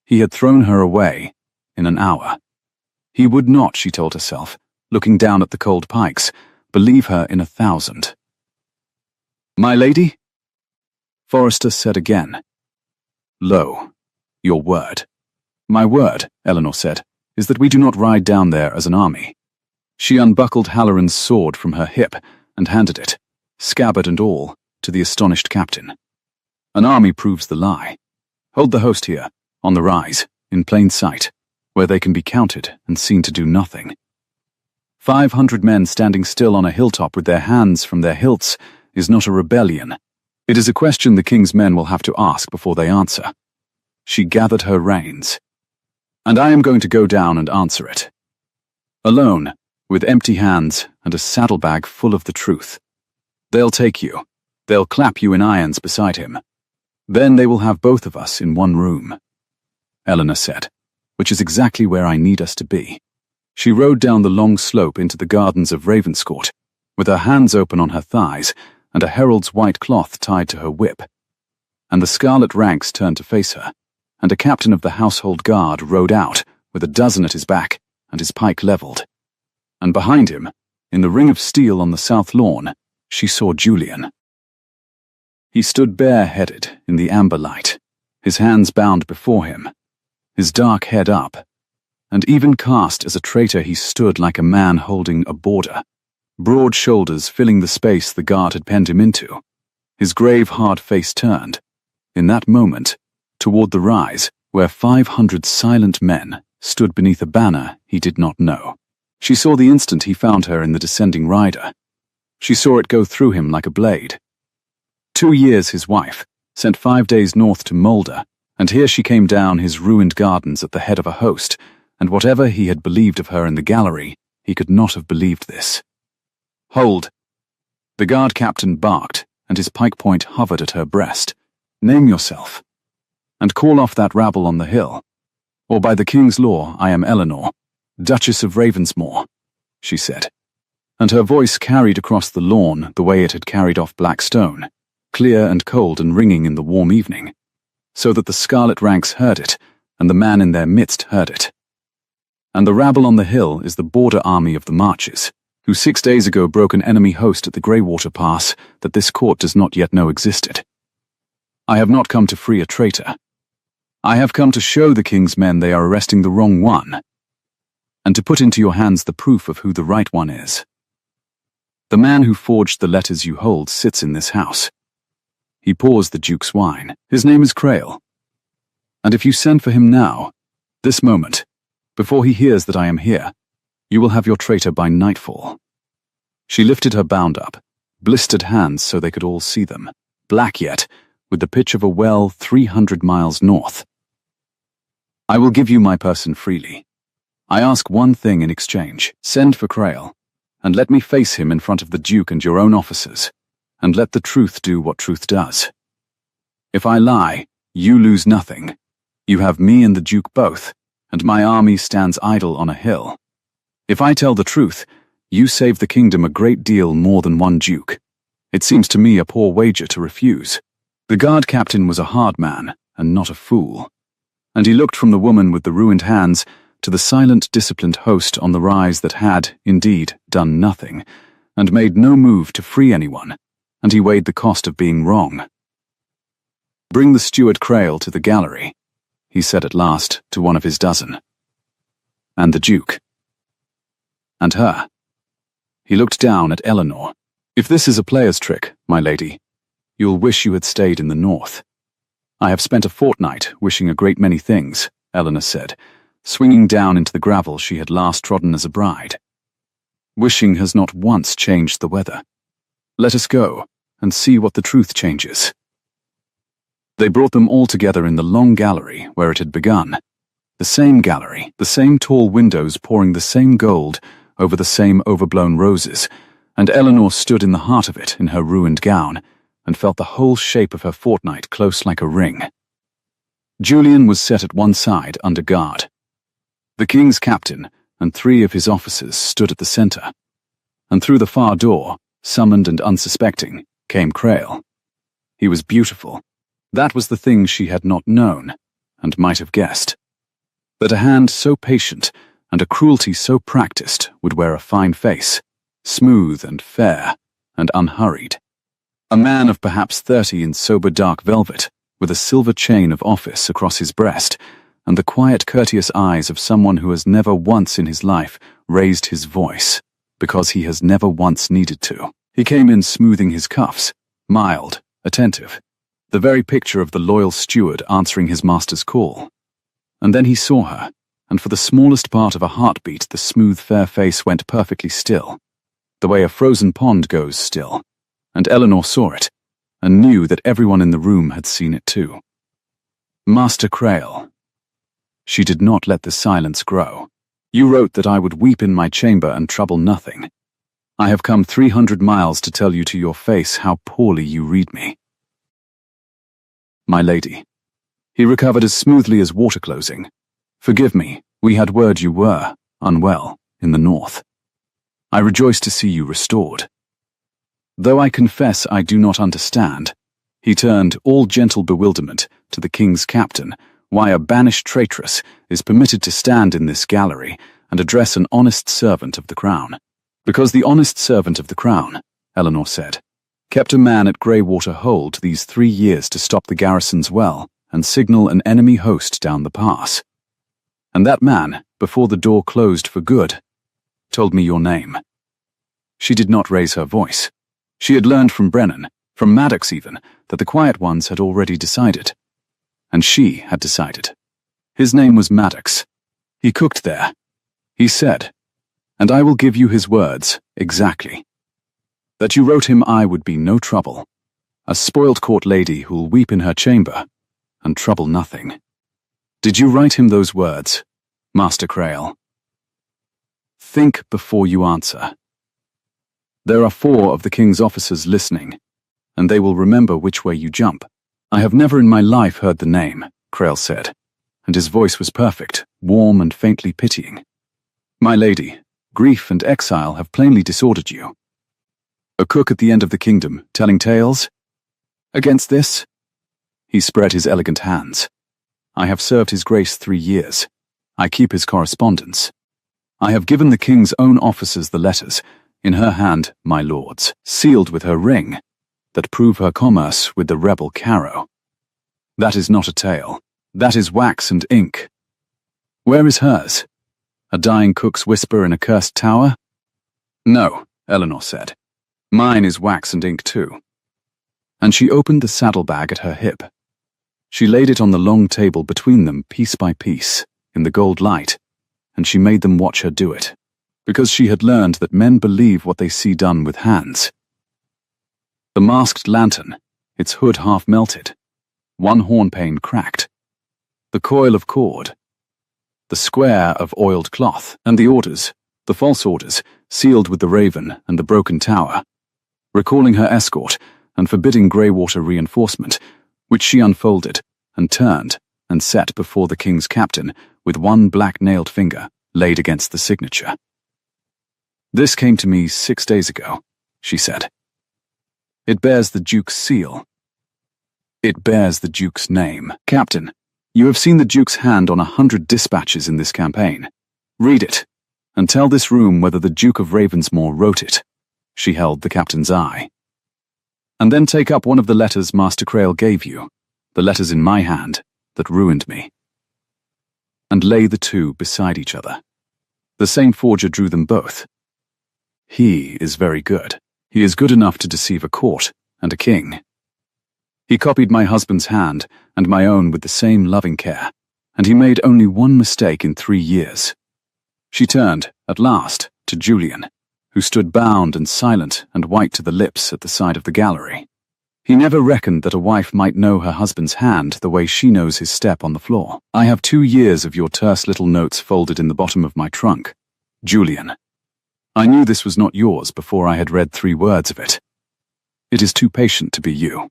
He had thrown her away in an hour. He would not, she told herself, looking down at the cold pikes, believe her in 1,000. My lady? Forrester said again. Lo, your word. My word, Eleanor said, is that we do not ride down there as an army. She unbuckled Halloran's sword from her hip and handed it, scabbard and all, to the astonished captain. An army proves the lie. Hold the host here, on the rise, in plain sight, where they can be counted and seen to do nothing. 500 men standing still on a hilltop with their hands from their hilts is not a rebellion. It is a question the king's men will have to ask before they answer. She gathered her reins. And I am going to go down and answer it. Alone, with empty hands and a saddlebag full of the truth. They'll take you. They'll clap you in irons beside him. Then they will have both of us in one room. Eleanor said, which is exactly where I need us to be. She rode down the long slope into the gardens of Ravenscourt, with her hands open on her thighs and a herald's white cloth tied to her whip. And the scarlet ranks turned to face her, and a captain of the household guard rode out with a dozen at his back and his pike levelled. And behind him, in the ring of steel on the south lawn, she saw Julian. He stood bare-headed in the amber light, his hands bound before him, his dark head up, and even cast as a traitor he stood like a man holding a border, broad shoulders filling the space the guard had penned him into, his grave hard face turned, in that moment, toward the rise where 500 silent men stood beneath a banner he did not know. She saw the instant he found her in the descending rider. She saw it go through him like a blade. 2 years his wife, sent 5 days north to Moulder, and here she came down his ruined gardens at the head of a host, and whatever he had believed of her in the gallery, he could not have believed this. Hold! The guard captain barked, and his pike point hovered at her breast. Name yourself, and call off that rabble on the hill. Or by the king's law, I am Eleanor, Duchess of Ravensmore, she said, and her voice carried across the lawn the way it had carried off black stone, clear and cold and ringing in the warm evening, so that the scarlet ranks heard it, and the man in their midst heard it. And the rabble on the hill is the border army of the Marches, who 6 days ago broke an enemy host at the Greywater Pass that this court does not yet know existed. I have not come to free a traitor. I have come to show the king's men they are arresting the wrong one, and to put into your hands the proof of who the right one is. The man who forged the letters you hold sits in this house. He pours the Duke's wine. His name is Crail. And if you send for him now, this moment, before he hears that I am here, you will have your traitor by nightfall. She lifted her bound-up, blistered hands so they could all see them, black yet, with the pitch of a well 300 miles north. I will give you my person freely. I ask one thing in exchange. Send for Crail, and let me face him in front of the Duke and your own officers, and let the truth do what truth does. If I lie, you lose nothing. You have me and the Duke both, and my army stands idle on a hill. If I tell the truth, you save the kingdom a great deal more than one duke. It seems to me a poor wager to refuse." The guard captain was a hard man, and not a fool, and he looked from the woman with the ruined hands to the silent, disciplined host on the rise that had, indeed, done nothing, and made no move to free anyone, and he weighed the cost of being wrong. "Bring the steward Crail to the gallery," he said at last to one of his dozen. "And the duke. And her." He looked down at Eleanor. "If this is a player's trick, my lady, you'll wish you had stayed in the north." "I have spent a fortnight wishing a great many things," Eleanor said, swinging down into the gravel she had last trodden as a bride. "Wishing has not once changed the weather. Let us go and see what the truth changes." They brought them all together in the long gallery where it had begun. The same gallery, the same tall windows pouring the same gold over the same overblown roses, and Eleanor stood in the heart of it in her ruined gown, and felt the whole shape of her fortnight close like a ring. Julian was set at one side under guard. The king's captain and 3 of his officers stood at the center, and through the far door, summoned and unsuspecting, came Crail. He was beautiful. That was the thing she had not known, and might have guessed. That a hand so patient and a cruelty so practiced would wear a fine face, smooth and fair and unhurried. A man of perhaps 30 in sober dark velvet, with a silver chain of office across his breast, and the quiet, courteous eyes of someone who has never once in his life raised his voice, because he has never once needed to. He came in smoothing his cuffs, mild, attentive, the very picture of the loyal steward answering his master's call. And then he saw her, and for the smallest part of a heartbeat the smooth, fair face went perfectly still, the way a frozen pond goes still, and Eleanor saw it, and knew that everyone in the room had seen it too. "Master Crail." She did not let the silence grow. "You wrote that I would weep in my chamber and trouble nothing. I have come 300 miles to tell you to your face how poorly you read me." "My lady." He recovered as smoothly as water closing. "Forgive me, we had word you were unwell in the north. I rejoice to see you restored. Though I confess I do not understand," he turned, all gentle bewilderment, to the king's captain, "why a banished traitress is permitted to stand in this gallery and address an honest servant of the crown." "Because the honest servant of the crown," Eleanor said, "kept a man at Greywater Hold these 3 years to stop the garrison's well and signal an enemy host down the pass. And that man, before the door closed for good, told me your name." She did not raise her voice. She had learned from Brennan, from Maddox even, that the quiet ones had already decided. And she had decided. His name was Maddox. He cooked there. He said, and I will give you his words, exactly, that you wrote him I would be no trouble, a spoilt court lady who'll weep in her chamber and trouble nothing. Did you write him those words, Master Crail? Think before you answer. There are 4 of the king's officers listening, and they will remember which way you jump. "I have never in my life heard the name," Crail said, and his voice was perfect, warm and faintly pitying. "My lady, grief and exile have plainly disordered you. A cook at the end of the kingdom, telling tales? Against this?" He spread his elegant hands. "I have served his grace 3 years. I keep his correspondence. I have given the king's own officers the letters, in her hand, my lord's, sealed with her ring, that prove her commerce with the rebel Caro. That is not a tale. That is wax and ink. Where is hers? A dying cook's whisper in a cursed tower? No, Eleanor said. Mine is wax and ink too." And she opened the saddlebag at her hip. She laid it on the long table between them piece by piece, in the gold light, and she made them watch her do it, because she had learned that men believe what they see done with hands. The masked lantern, its hood half melted, one hornpane cracked, the coil of cord, the square of oiled cloth, and the orders, the false orders, sealed with the raven and the broken tower, recalling her escort and forbidding Greywater reinforcement, which she unfolded and turned and set before the king's captain with one black-nailed finger laid against the signature. "This came to me 6 days ago," she said. "It bears the Duke's seal. It bears the Duke's name. Captain, you have seen the Duke's hand on 100 dispatches in this campaign. Read it, and tell this room whether the Duke of Ravensmore wrote it." She held the captain's eye. "And then take up one of the letters Master Crail gave you, the letters in my hand that ruined me, and lay the two beside each other. The same forger drew them both. He is very good. He is good enough to deceive a court and a king. He copied my husband's hand and my own with the same loving care, and he made only one mistake in 3 years." She turned, at last, to Julian, who stood bound and silent and white to the lips at the side of the gallery. He never reckoned that a wife might know her husband's hand the way she knows his step on the floor. "I have 2 years of your terse little notes folded in the bottom of my trunk, Julian. I knew this was not yours before I had read 3 words of it. It is too patient to be you.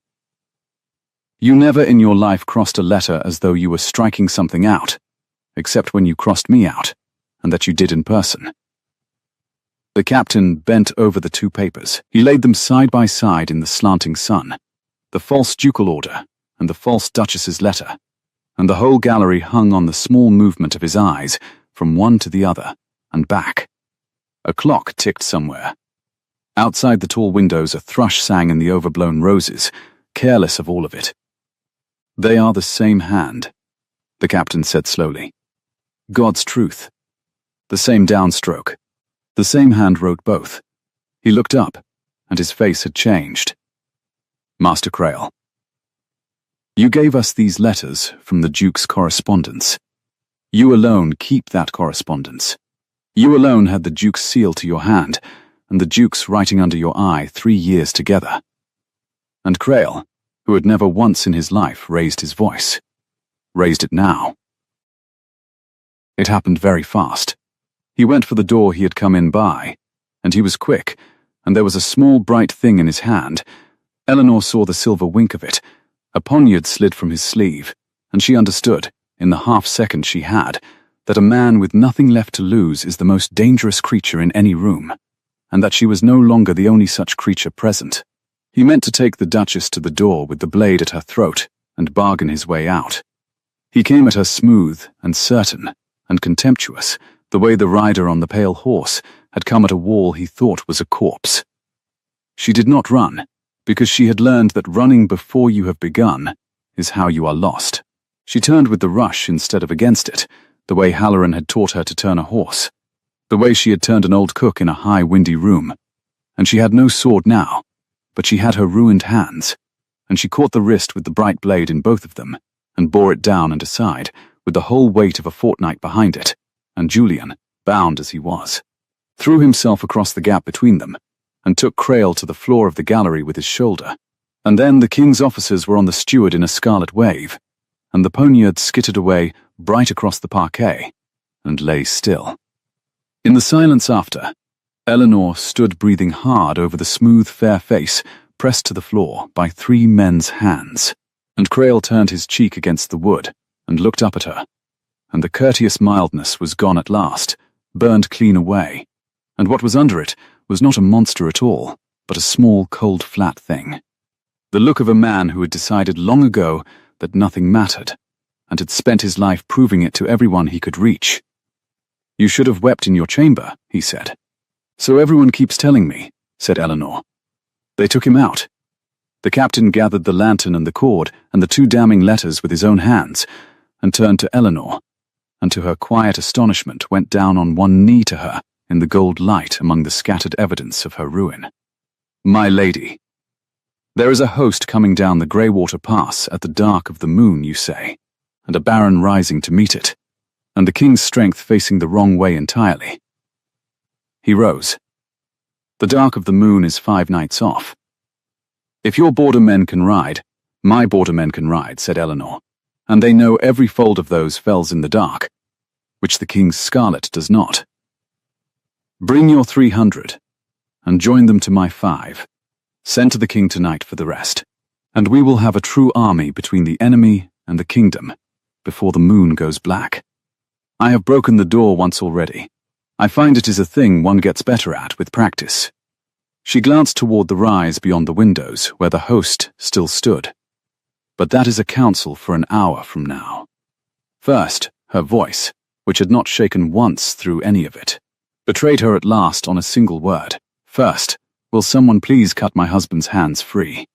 You never in your life crossed a letter as though you were striking something out, except when you crossed me out, and that you did in person." The captain bent over the 2 papers. He laid them side by side in the slanting sun, the false ducal order and the false duchess's letter, and the whole gallery hung on the small movement of his eyes from one to the other and back. A clock ticked somewhere. Outside the tall windows a thrush sang in the overblown roses, careless of all of it. "They are the same hand," the captain said slowly. "God's truth. The same downstroke. The same hand wrote both." He looked up, and his face had changed. "Master Crail, you gave us these letters from the Duke's correspondence. You alone keep that correspondence. You alone had the Duke's seal to your hand, and the Duke's writing under your eye 3 years together." And Crail, who had never once in his life raised his voice, raised it now. It happened very fast. He went for the door he had come in by, and he was quick, and there was a small bright thing in his hand. Eleanor saw the silver wink of it. A poniard slid from his sleeve, and she understood, in the half-second she had, that a man with nothing left to lose is the most dangerous creature in any room, and that she was no longer the only such creature present. He meant to take the Duchess to the door with the blade at her throat and bargain his way out. He came at her smooth and certain and contemptuous, the way the rider on the pale horse had come at a wall he thought was a corpse. She did not run, because she had learned that running before you have begun is how you are lost. She turned with the rush instead of against it, the way Halloran had taught her to turn a horse, the way she had turned an old cook in a high, windy room. And she had no sword now, but she had her ruined hands, and she caught the wrist with the bright blade in both of them, and bore it down and aside, with the whole weight of a fortnight behind it, and Julian, bound as he was, threw himself across the gap between them, and took Crail to the floor of the gallery with his shoulder. And then the king's officers were on the steward in a scarlet wave, and the poniard skittered away bright across the parquet, and lay still. In the silence after, Eleanor stood breathing hard over the smooth, fair face pressed to the floor by 3 men's hands, and Crail turned his cheek against the wood and looked up at her, and the courteous mildness was gone at last, burned clean away, and what was under it was not a monster at all, but a small, cold, flat thing. The look of a man who had decided long ago that nothing mattered, and had spent his life proving it to everyone he could reach. "You should have wept in your chamber," he said. "So everyone keeps telling me," said Eleanor. They took him out. The captain gathered the lantern and the cord and the 2 damning letters with his own hands, and turned to Eleanor, and to her quiet astonishment went down on one knee to her in the gold light among the scattered evidence of her ruin. "My lady, there is a host coming down the Greywater Pass at the dark of the moon, you say, and a baron rising to meet it, and the king's strength facing the wrong way entirely." He rose. "The dark of the moon is 5 nights off. If your border men can ride, my border men can ride," said Eleanor, "and they know every fold of those fells in the dark, which the king's scarlet does not. Bring your 300, and join them to my 5. Send to the king tonight for the rest, and we will have a true army between the enemy and the kingdom, before the moon goes black. I have broken the door once already. I find it is a thing one gets better at with practice. She glanced toward the rise beyond the windows where the host still stood. But that is a council for an hour from now. First, her voice, which had not shaken once through any of it, betrayed her at last on a single word. First, will someone please cut my husband's hands free?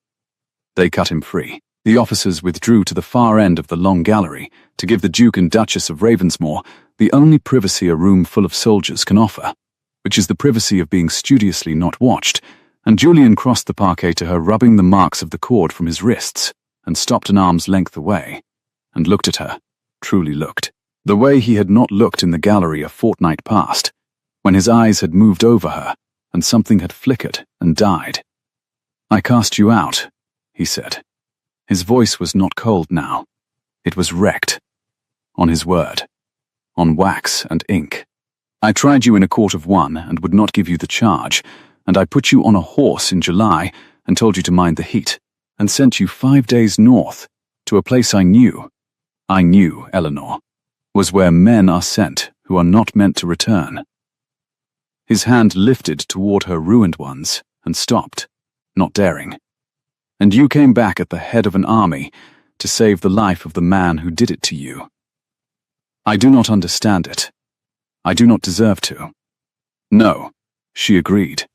They cut him free. The officers withdrew to the far end of the long gallery to give the Duke and Duchess of Ravensmore the only privacy a room full of soldiers can offer, which is the privacy of being studiously not watched, and Julian crossed the parquet to her, rubbing the marks of the cord from his wrists, and stopped an arm's length away, and looked at her, truly looked, the way he had not looked in the gallery a fortnight past, when his eyes had moved over her, and something had flickered and died. "I cast you out," he said. His voice was not cold now. It was wrecked. On his word. On wax and ink. "I tried you in a court of one and would not give you the charge, and I put you on a horse in July and told you to mind the heat, and sent you 5 days north, to a place I knew, Eleanor, was where men are sent who are not meant to return." His hand lifted toward her ruined ones and stopped, not daring. "And you came back at the head of an army to save the life of the man who did it to you. I do not understand it. I do not deserve to." "No," she agreed.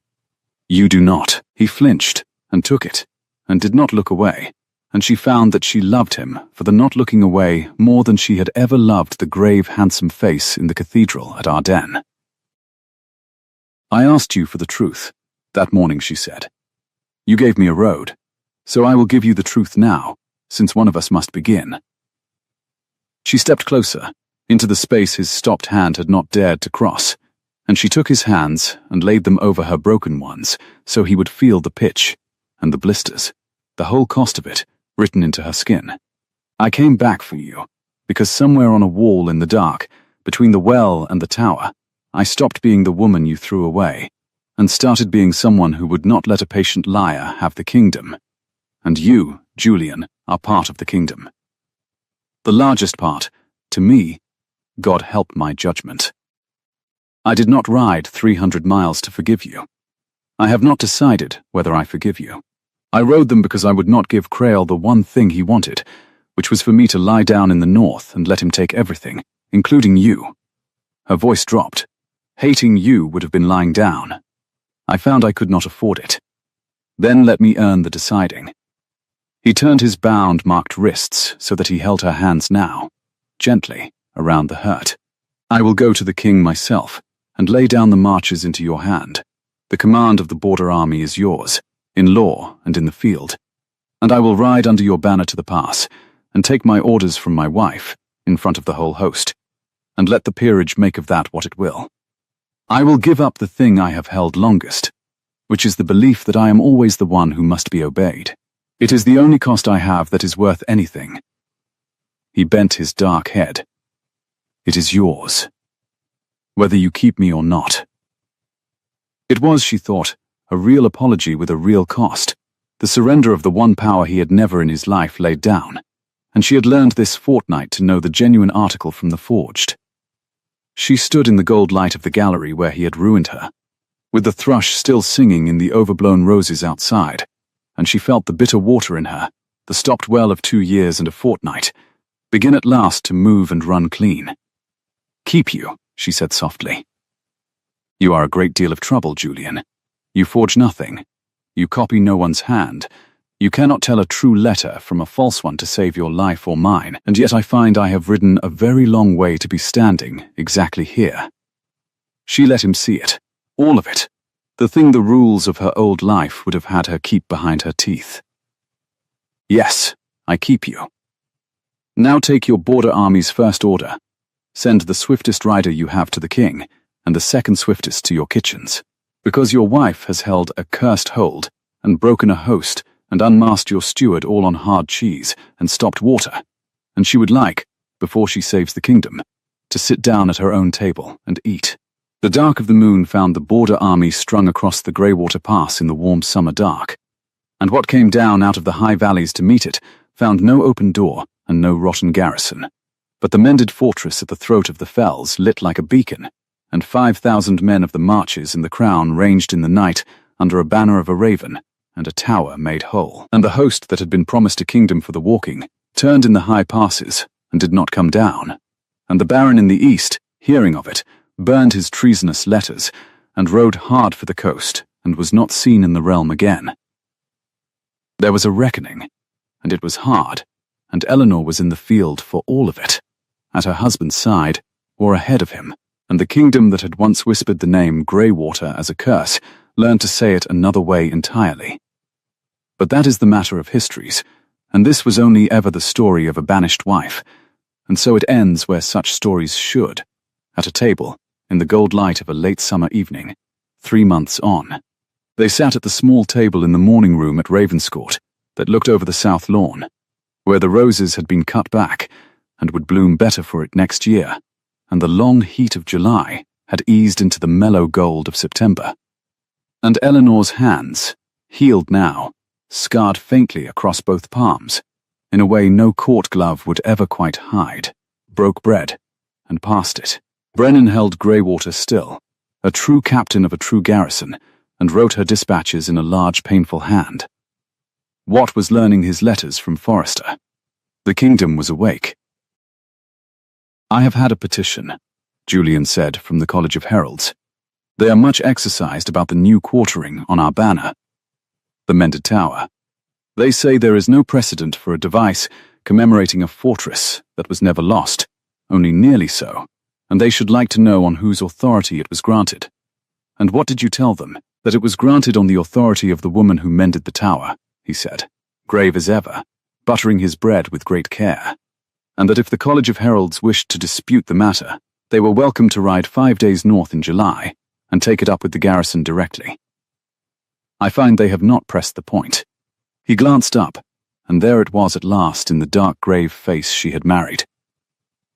"You do not." He flinched and took it, and did not look away, and she found that she loved him for the not looking away more than she had ever loved the grave, handsome face in the cathedral at Ardennes. "I asked you for the truth that morning," she said. "You gave me a road, so I will give you the truth now, since one of us must begin." She stepped closer, into the space his stopped hand had not dared to cross, and she took his hands and laid them over her broken ones so he would feel the pitch and the blisters, the whole cost of it, written into her skin. "I came back for you, because somewhere on a wall in the dark, between the well and the tower, I stopped being the woman you threw away, and started being someone who would not let a patient liar have the kingdom. And you, Julian, are part of the kingdom. The largest part, to me. God help my judgment. I did not ride 300 miles to forgive you. I have not decided whether I forgive you. I rode them because I would not give Crail the one thing he wanted, which was for me to lie down in the north and let him take everything, including you." Her voice dropped. "Hating you would have been lying down. I found I could not afford it. Then let me earn the deciding." He turned his bound-marked wrists so that he held her hands now, gently, around the hurt. "I will go to the king myself and lay down the marches into your hand. The command of the border army is yours, in law and in the field. And I will ride under your banner to the pass and take my orders from my wife in front of the whole host, and let the peerage make of that what it will. I will give up the thing I have held longest, which is the belief that I am always the one who must be obeyed. It is the only cost I have that is worth anything." He bent his dark head. "It is yours, whether you keep me or not." It was, she thought, a real apology with a real cost, the surrender of the one power he had never in his life laid down, and she had learned this fortnight to know the genuine article from the forged. She stood in the gold light of the gallery where he had ruined her, with the thrush still singing in the overblown roses outside, and she felt the bitter water in her, the stopped well of 2 years and a fortnight, begin at last to move and run clean. "Keep you," she said softly. "You are a great deal of trouble, Julian. You forge nothing. You copy no one's hand. You cannot tell a true letter from a false one to save your life or mine, and yet I find I have ridden a very long way to be standing exactly here." She let him see it, all of it, the thing the rules of her old life would have had her keep behind her teeth. "Yes, I keep you. Now take your border army's first order. Send the swiftest rider you have to the king, and the second swiftest to your kitchens, because your wife has held a cursed hold, and broken a host, and unmasked your steward all on hard cheese, and stopped water, and she would like, before she saves the kingdom, to sit down at her own table and eat." The dark of the moon found the border army strung across the Greywater Pass in the warm summer dark, and what came down out of the high valleys to meet it found no open door and no rotten garrison. But the mended fortress at the throat of the fells lit like a beacon, and 5,000 men of the marches in the crown ranged in the night under a banner of a raven and a tower made whole. And the host that had been promised a kingdom for the walking turned in the high passes and did not come down. And the baron in the east, hearing of it, burned his treasonous letters and rode hard for the coast and was not seen in the realm again. There was a reckoning, and it was hard, and Eleanor was in the field for all of it, at her husband's side or ahead of him, and the kingdom that had once whispered the name Greywater as a curse learned to say it another way entirely. But that is the matter of histories, and this was only ever the story of a banished wife, and so it ends where such stories should, at a table, in the gold light of a late summer evening, 3 months on. They sat at the small table in the morning room at Ravenscourt that looked over the south lawn, where the roses had been cut back and would bloom better for it next year, and the long heat of July had eased into the mellow gold of September. And Eleanor's hands, healed now, scarred faintly across both palms, in a way no court glove would ever quite hide, broke bread, and passed it. Brennan held Greywater still, a true captain of a true garrison, and wrote her dispatches in a large painful hand. Watt was learning his letters from Forrester. The kingdom was awake. "I have had a petition," Julian said from the College of Heralds. "They are much exercised about the new quartering on our banner, the mended tower. They say there is no precedent for a device commemorating a fortress that was never lost, only nearly so, and they should like to know on whose authority it was granted." "And what did you tell them?" "That it was granted on the authority of the woman who mended the tower," he said, grave as ever, buttering his bread with great care, "and that if the College of Heralds wished to dispute the matter, they were welcome to ride 5 days north in July and take it up with the garrison directly. I find they have not pressed the point." He glanced up, and there it was at last in the dark grave face she had married.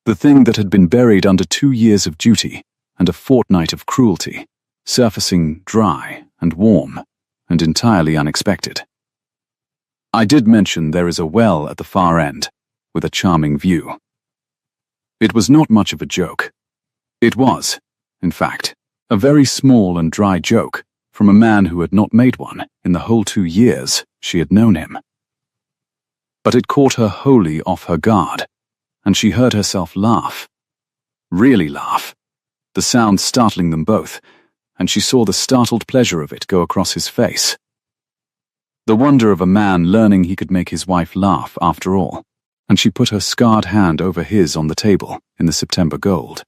The thing that had been buried under 2 years of duty and a fortnight of cruelty, surfacing dry and warm and entirely unexpected. "I did mention there is a well at the far end, with a charming view." It was not much of a joke. It was, in fact, a very small and dry joke from a man who had not made one in the whole 2 years she had known him. But it caught her wholly off her guard, and she heard herself laugh. Really laugh, the sound startling them both, and she saw the startled pleasure of it go across his face. The wonder of a man learning he could make his wife laugh after all, and she put her scarred hand over his on the table in the September gold.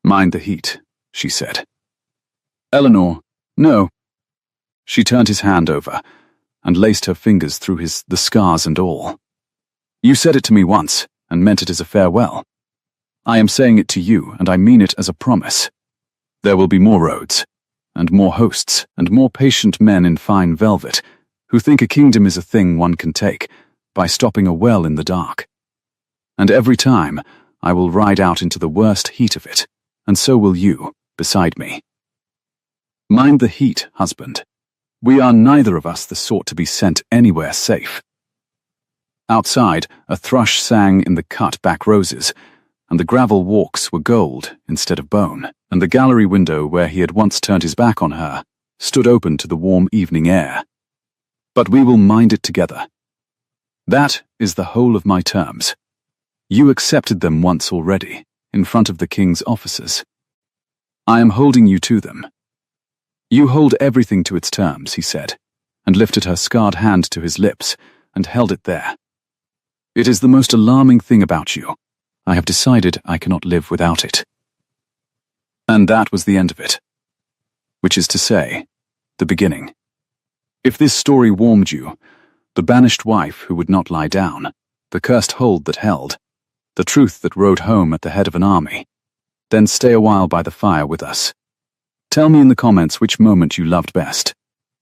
"Mind the heat," she said. "Eleanor, no." She turned his hand over and laced her fingers through the scars and all. "You said it to me once and meant it as a farewell. I am saying it to you, and I mean it as a promise. There will be more roads, and more hosts, and more patient men in fine velvet, who think a kingdom is a thing one can take by stopping a well in the dark. And every time I will ride out into the worst heat of it, and so will you, beside me. Mind the heat, husband. We are neither of us the sort to be sent anywhere safe." Outside, a thrush sang in the cut-back roses, and the gravel walks were gold instead of bone, and the gallery window where he had once turned his back on her stood open to the warm evening air. "But we will mind it together. That is the whole of my terms. You accepted them once already, in front of the king's officers. I am holding you to them." "You hold everything to its terms," he said, and lifted her scarred hand to his lips and held it there. "It is the most alarming thing about you. I have decided I cannot live without it." And that was the end of it. Which is to say, the beginning. If this story warmed you, the banished wife who would not lie down, the cursed hold that held, the truth that rode home at the head of an army, then stay a while by the fire with us. Tell me in the comments which moment you loved best,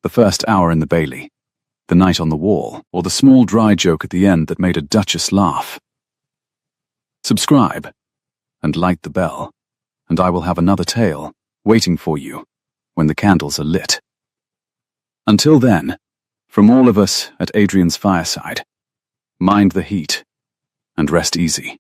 the first hour in the Bailey, the night on the wall, or the small dry joke at the end that made a duchess laugh. Subscribe, and light the bell, and I will have another tale waiting for you when the candles are lit. Until then, from all of us at Adrian's fireside, mind the heat and rest easy.